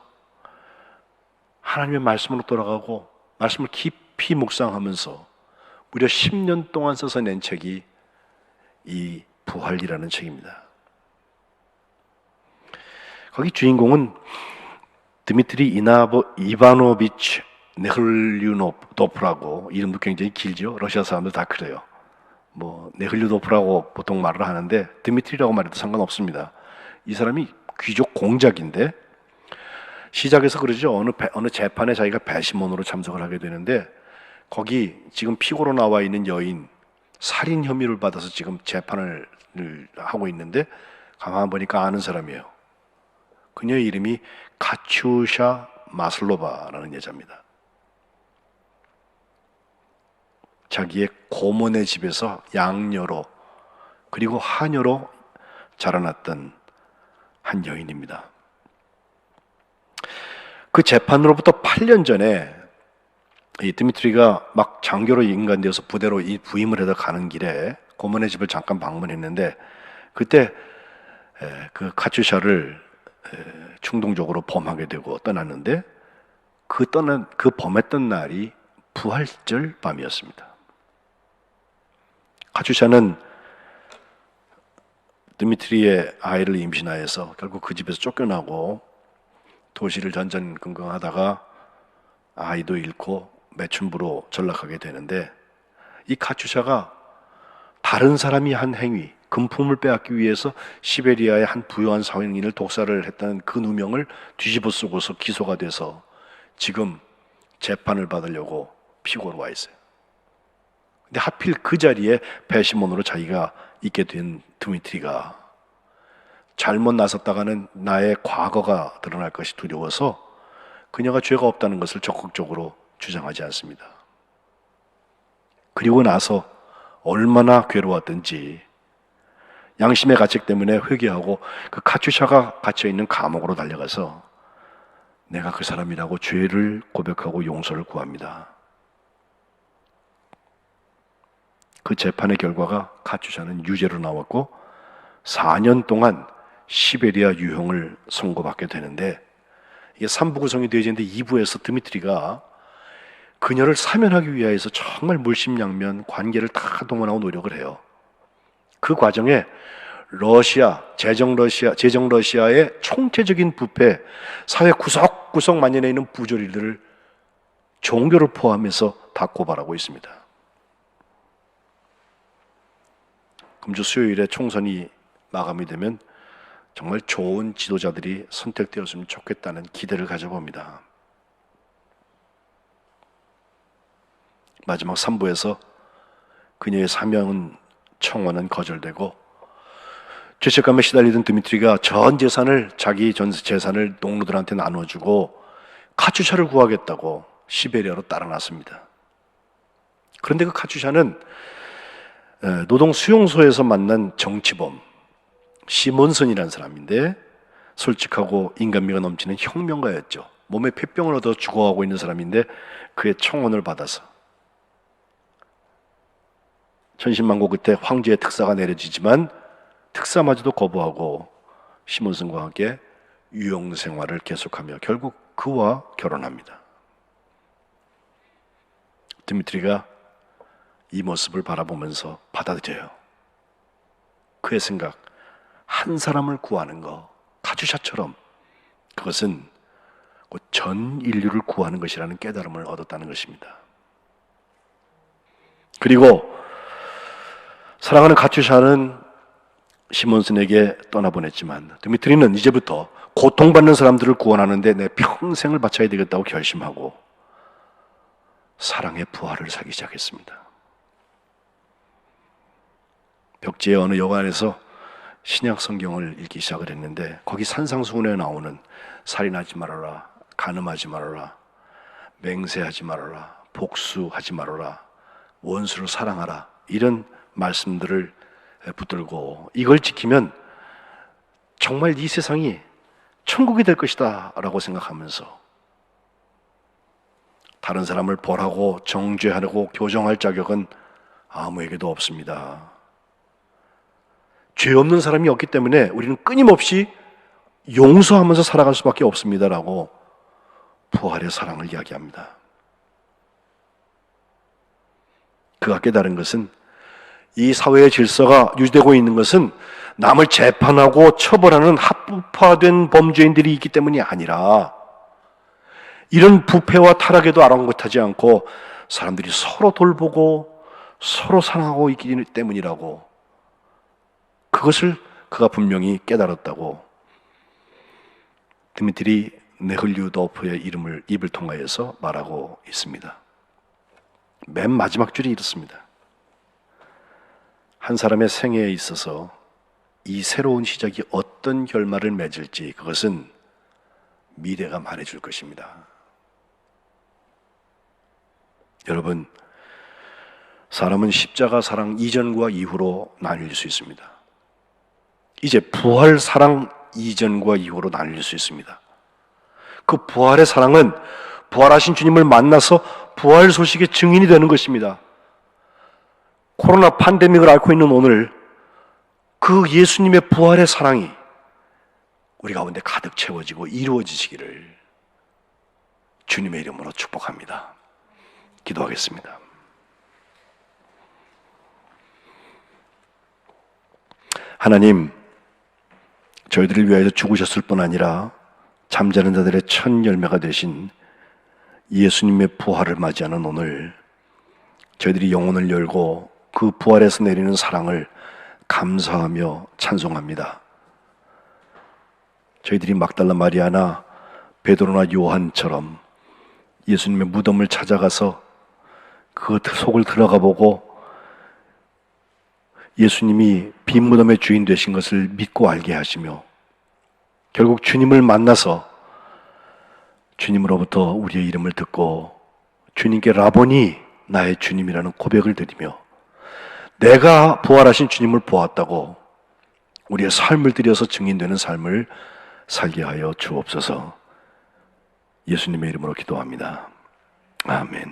하나님의 말씀으로 돌아가고 말씀을 깊이 묵상하면서 무려 10년 동안 써서 낸 책이 이 부활이라는 책입니다. 거기 주인공은 드미트리 이바노비치 네흐류노프라고, 이름도 굉장히 길죠. 러시아 사람들 다 그래요. 네흐류노프라고 보통 말을 하는데 드미트리라고 말해도 상관없습니다. 이 사람이 귀족 공작인데 시작에서 그러죠. 어느 재판에 자기가 배심원으로 참석을 하게 되는데 거기 지금 피고로 나와 있는 여인, 살인 혐의를 받아서 지금 재판을 하고 있는데 가만 보니까 아는 사람이에요. 그녀의 이름이 카츄샤 마슬로바라는 여자입니다. 자기의 고모네 집에서 양녀로 그리고 하녀로 자라났던 한 여인입니다. 그 재판으로부터 8년 전에 이 드미트리가 막 장교로 임관되어서 부대로 이 부임을 해서 가는 길에 고모네 집을 잠깐 방문했는데 그때 그 카츄샤를 충동적으로 범하게 되고 떠났는데 그 범했던 날이 부활절 밤이었습니다. 카츄샤는 드미트리의 아이를 임신하여서 결국 그 집에서 쫓겨나고 도시를 전전긍긍하다가 아이도 잃고 매춘부로 전락하게 되는데, 이 카츄샤가 다른 사람이 한 행위, 금품을 빼앗기 위해서 시베리아의 한 부유한 사회인을 독살을 했다는 그 누명을 뒤집어 쓰고서 기소가 돼서 지금 재판을 받으려고 피고로 와 있어요. 근데 하필 그 자리에 배심원으로 자기가 있게 된 드미트리가 잘못 나섰다가는 나의 과거가 드러날 것이 두려워서 그녀가 죄가 없다는 것을 적극적으로 주장하지 않습니다. 그리고 나서 얼마나 괴로웠던지 양심의 가책 때문에 회개하고 그 카츄샤가 갇혀있는 감옥으로 달려가서 내가 그 사람이라고 죄를 고백하고 용서를 구합니다. 그 재판의 결과가 카츄샤는 유죄로 나왔고 4년 동안 시베리아 유형을 선고받게 되는데, 이게 3부 구성이 되어져 있는데 2부에서 드미트리가 그녀를 사면하기 위해서 정말 물심양면 관계를 다 동원하고 노력을 해요. 그 과정에 재정 러시아의 총체적인 부패, 사회 구석구석 만연해 있는 부조리들을 종교를 포함해서 다 고발하고 있습니다. 금주 수요일에 총선이 마감이 되면 정말 좋은 지도자들이 선택되었으면 좋겠다는 기대를 가져봅니다. 마지막 3부에서 그녀의 사명 청원은 거절되고 죄책감에 시달리던 드미트리가 전 재산을, 자기 전 재산을 농노들한테 나눠주고 카츄샤를 구하겠다고 시베리아로 따라났습니다. 그런데 그 카츄샤는 노동 수용소에서 만난 정치범 시몬슨이라는 사람인데 솔직하고 인간미가 넘치는 혁명가였죠. 몸에 폐병을 얻어 죽어가고 있는 사람인데 그의 청원을 받아서 천신만고 끝에 황제의 특사가 내려지지만 특사마저도 거부하고 시몬슨과 함께 유영 생활을 계속하며 결국 그와 결혼합니다. 드미트리가 이 모습을 바라보면서 받아들여요. 그의 생각, 한 사람을 구하는 것, 카츄샤처럼 그것은 곧 전 인류를 구하는 것이라는 깨달음을 얻었다는 것입니다. 그리고 사랑하는 카츄샤는 시몬슨에게 떠나보냈지만 드미트리는 이제부터 고통받는 사람들을 구원하는데 내 평생을 바쳐야 되겠다고 결심하고 사랑의 부활을 사기 시작했습니다. 벽지의 어느 여관에서 신약 성경을 읽기 시작을 했는데 거기 산상수훈에 나오는 살인하지 말아라, 간음하지 말아라, 맹세하지 말아라, 복수하지 말아라, 원수를 사랑하라, 이런 말씀들을 붙들고 이걸 지키면 정말 이 세상이 천국이 될 것이다 라고 생각하면서 다른 사람을 벌하고 정죄하고 교정할 자격은 아무에게도 없습니다. 죄 없는 사람이 없기 때문에 우리는 끊임없이 용서하면서 살아갈 수밖에 없습니다라고 부활의 사랑을 이야기합니다. 그가 깨달은 것은 이 사회의 질서가 유지되고 있는 것은 남을 재판하고 처벌하는 합법화된 범죄인들이 있기 때문이 아니라 이런 부패와 타락에도 아랑곳하지 않고 사람들이 서로 돌보고 서로 사랑하고 있기 때문이라고, 그것을 그가 분명히 깨달았다고 드미트리 네흘류도프의 입을 통하여서 말하고 있습니다. 맨 마지막 줄이 이렇습니다. 한 사람의 생애에 있어서 이 새로운 시작이 어떤 결말을 맺을지 그것은 미래가 말해줄 것입니다. 여러분, 사람은 십자가 사랑 이전과 이후로 나뉠 수 있습니다. 이제 부활 사랑 이전과 이후로 나뉠 수 있습니다. 그 부활의 사랑은 부활하신 주님을 만나서 부활 소식의 증인이 되는 것입니다. 코로나 팬데믹을 앓고 있는 오늘 그 예수님의 부활의 사랑이 우리 가운데 가득 채워지고 이루어지시기를 주님의 이름으로 축복합니다. 기도하겠습니다. 하나님, 저희들을 위하여 죽으셨을 뿐 아니라 잠자는 자들의 첫 열매가 되신 예수님의 부활을 맞이하는 오늘, 저희들이 영혼을 열고 그 부활에서 내리는 사랑을 감사하며 찬송합니다. 저희들이 막달라 마리아나 베드로나 요한처럼 예수님의 무덤을 찾아가서 그 속을 들어가 보고 예수님이 빈 무덤의 주인 되신 것을 믿고 알게 하시며 결국 주님을 만나서 주님으로부터 우리의 이름을 듣고 주님께 라보니 나의 주님이라는 고백을 드리며 내가 부활하신 주님을 보았다고 우리의 삶을 들여서 증인되는 삶을 살게 하여 주옵소서. 예수님의 이름으로 기도합니다. 아멘.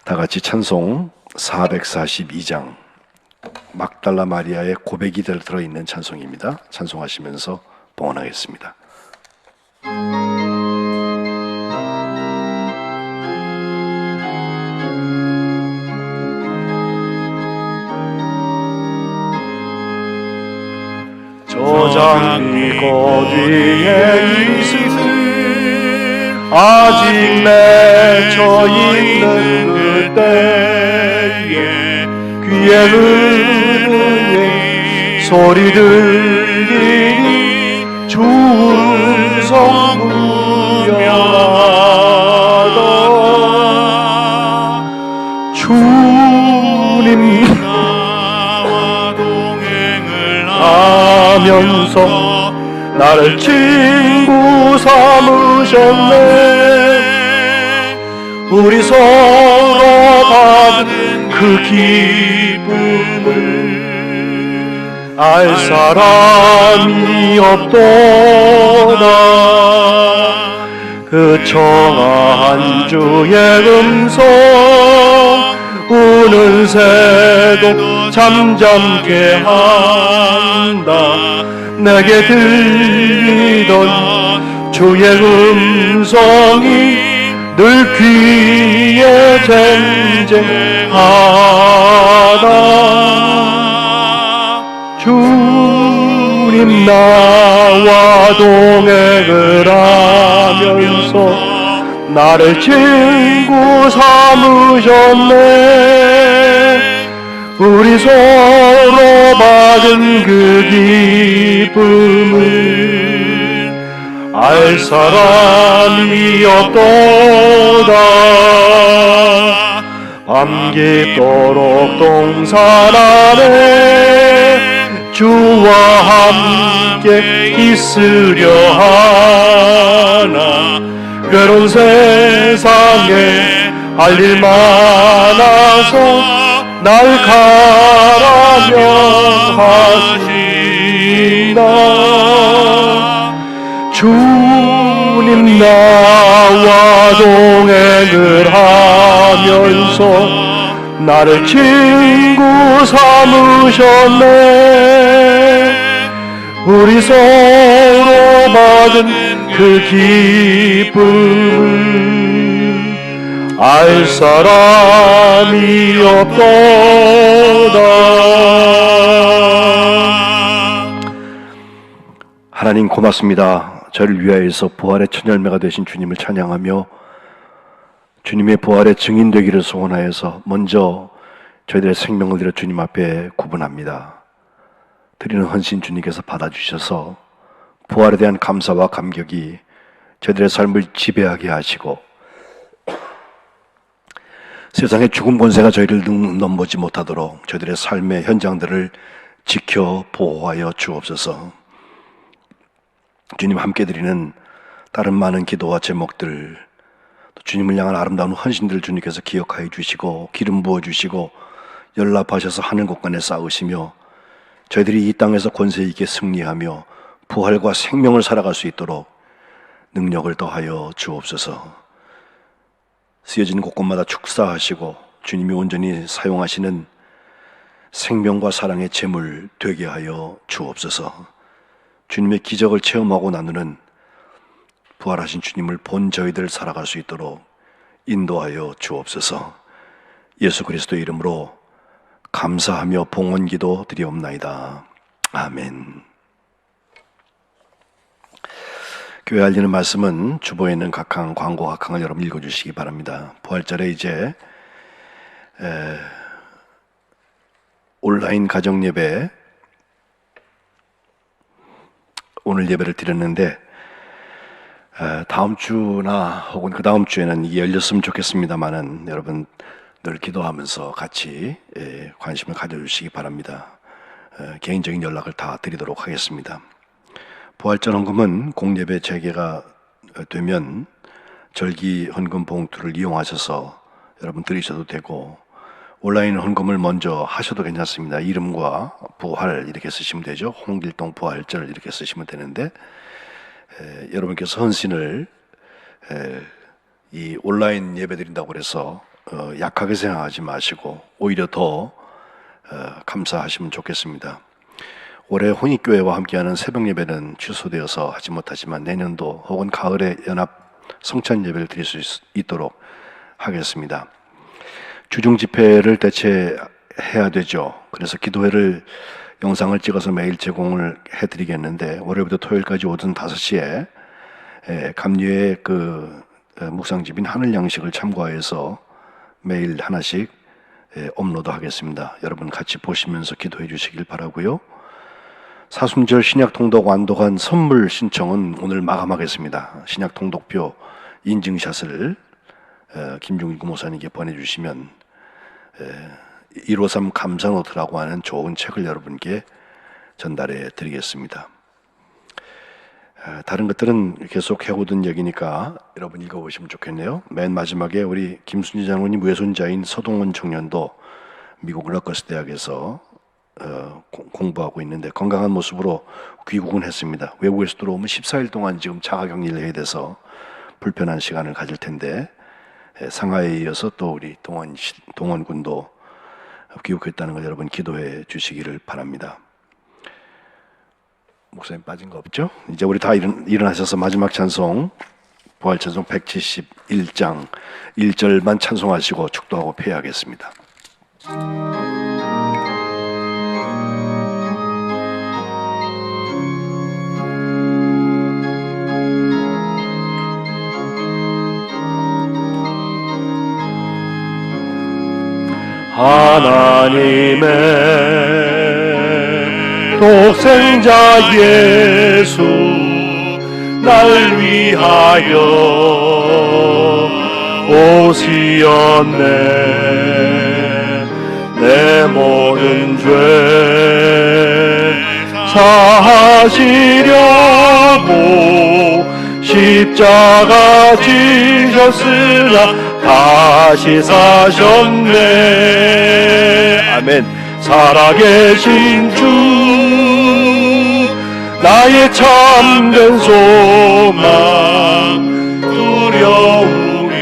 다 같이 찬송 442장 막달라 마리아의 고백이 들어있는 찬송입니다. 찬송하시면서 봉헌하겠습니다. 저 장미 거리에 있으니 아직 맺혀 있는 그때에 귀에 흐르는 소리 들리니 주 음성 부여하다 주님 나와 동행을 하면서 나를 친구 삼으셨네. 우리 서로 받은 그 기쁨을 알 사람이 없도다. 그 청아한 주의 음성 우는 새도 잠잠게 한다. 내게 들리던 주의 음성이 늘 귀에 쟁쟁하다. 주님 나와 동행을 하면서 나를 친구 삼으셨네. 우리 서로 받은 그 기쁨을 알 사람이 없도다. 밤 깊도록 동산 아래 주와 함께 있으려 하나. 괴로운 세상에 할 일 많아서 날 가라며 하신다. 주님 나와 동행을 하면서 나를 친구 삼으셨네. 우리 서로 받은 그 기쁨을 알 사람이 없도다. 하나님 고맙습니다. 저를 위하여서 부활의 첫 열매가 되신 주님을 찬양하며 주님의 부활의 증인 되기를 소원하여서 먼저 저희들의 생명을 드려 주님 앞에 구분합니다. 드리는 헌신 주님께서 받아주셔서 부활에 대한 감사와 감격이 저희들의 삶을 지배하게 하시고 세상의 죽음 권세가 저희를 넘보지 못하도록 저희들의 삶의 현장들을 지켜 보호하여 주옵소서. 주님 함께 드리는 다른 많은 기도와 제목들, 또 주님을 향한 아름다운 헌신들을 주님께서 기억하여 주시고 기름 부어주시고 연락하셔서 하늘 곳간에 쌓으시며 저희들이 이 땅에서 권세 있게 승리하며 부활과 생명을 살아갈 수 있도록 능력을 더하여 주옵소서. 쓰여진 곳곳마다 축사하시고 주님이 온전히 사용하시는 생명과 사랑의 제물 되게 하여 주옵소서. 주님의 기적을 체험하고 나누는 부활하신 주님을 본 저희들 살아갈 수 있도록 인도하여 주옵소서. 예수 그리스도의 이름으로 감사하며 봉헌기도 드리옵나이다. 아멘. 교회 알리는 말씀은 주보에 있는 각항, 광고 각항을 여러분 읽어주시기 바랍니다. 부활절에 이제 온라인 가정예배 오늘 예배를 드렸는데 다음 주나 혹은 그 다음 주에는 이게 열렸으면 좋겠습니다만은 여러분 늘 기도하면서 같이 관심을 가져주시기 바랍니다. 개인적인 연락을 다 드리도록 하겠습니다. 부활절 헌금은 공예배 재개가 되면 절기 헌금 봉투를 이용하셔서 여러분 드리셔도 되고, 온라인 헌금을 먼저 하셔도 괜찮습니다. 이름과 부활 이렇게 쓰시면 되죠. 홍길동 부활절 이렇게 쓰시면 되는데, 여러분께서 헌신을 이 온라인 예배 드린다고 해서 약하게 생각하지 마시고 오히려 더 감사하시면 좋겠습니다. 올해 혼익교회와 함께하는 새벽 예배는 취소되어서 하지 못하지만 내년도 혹은 가을에 연합 성찬 예배를 드릴 수 있도록 하겠습니다. 주중 집회를 대체해야 되죠. 그래서 기도회를 영상을 찍어서 매일 제공을 해드리겠는데, 월요일부터 토요일까지 오전 5시에 감리회 묵상집인 하늘 양식을 참고해서 매일 하나씩 업로드 하겠습니다. 여러분 같이 보시면서 기도해 주시길 바라고요. 사순절 신약 통독 완독한 선물 신청은 오늘 마감하겠습니다. 신약 통독표 인증샷을 김중일 구목사님께 보내주시면 153 감사노트라고 하는 좋은 책을 여러분께 전달해 드리겠습니다. 다른 것들은 계속 해오던 얘기니까 여러분 읽어보시면 좋겠네요. 맨 마지막에 우리 김순지 장로님 외손자인 서동원 청년도 미국 러커스 대학에서 공부하고 있는데 건강한 모습으로 귀국은 했습니다. 외국에서 들어오면 14일 동안 지금 자가격리를 해야 돼서 불편한 시간을 가질 텐데, 상하이에 이어서 또 우리 동원 군도 귀국했다는 걸 여러분 기도해 주시기를 바랍니다. 목사님 빠진 거 없죠? 이제 우리 다 일어나셔서 마지막 찬송, 부활 찬송 171장 1절만 찬송하시고 축도하고 폐하겠습니다. 하나님의 독생자 예수 날 위하여 오시었네. 내 모든 죄 사하시려고 십자가 지셨으나 다시 사셨네. 아멘. 살아계신 주 나의 참된 소망, 두려움이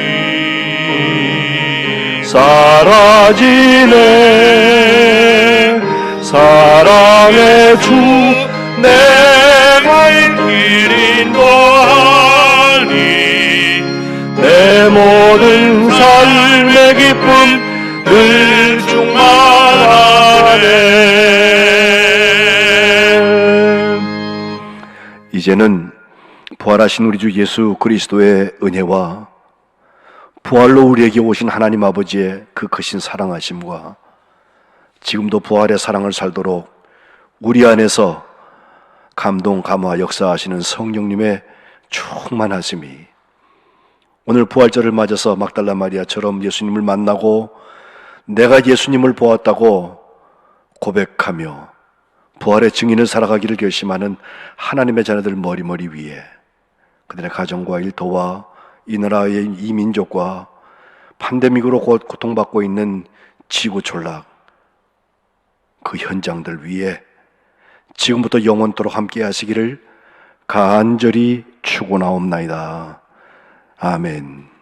사라지네. 사랑의 주 내가 길 인도하니 내 모든 삶의 기쁨 늘 충만하네. 이제는 부활하신 우리 주 예수 그리스도의 은혜와 부활로 우리에게 오신 하나님 아버지의 그 크신 사랑하심과 지금도 부활의 사랑을 살도록 우리 안에서 감동, 감화, 역사하시는 성령님의 충만하심이 오늘 부활절을 맞아서 막달라 마리아처럼 예수님을 만나고 내가 예수님을 보았다고 고백하며 부활의 증인을 살아가기를 결심하는 하나님의 자녀들 머리머리 위에 그들의 가정과 일터와 이 나라의 이 민족과 팬데믹으로 고통받고 있는 지구 전락 그 현장들 위에 지금부터 영원토록 함께 하시기를 간절히 축원하옵나이다. 아멘.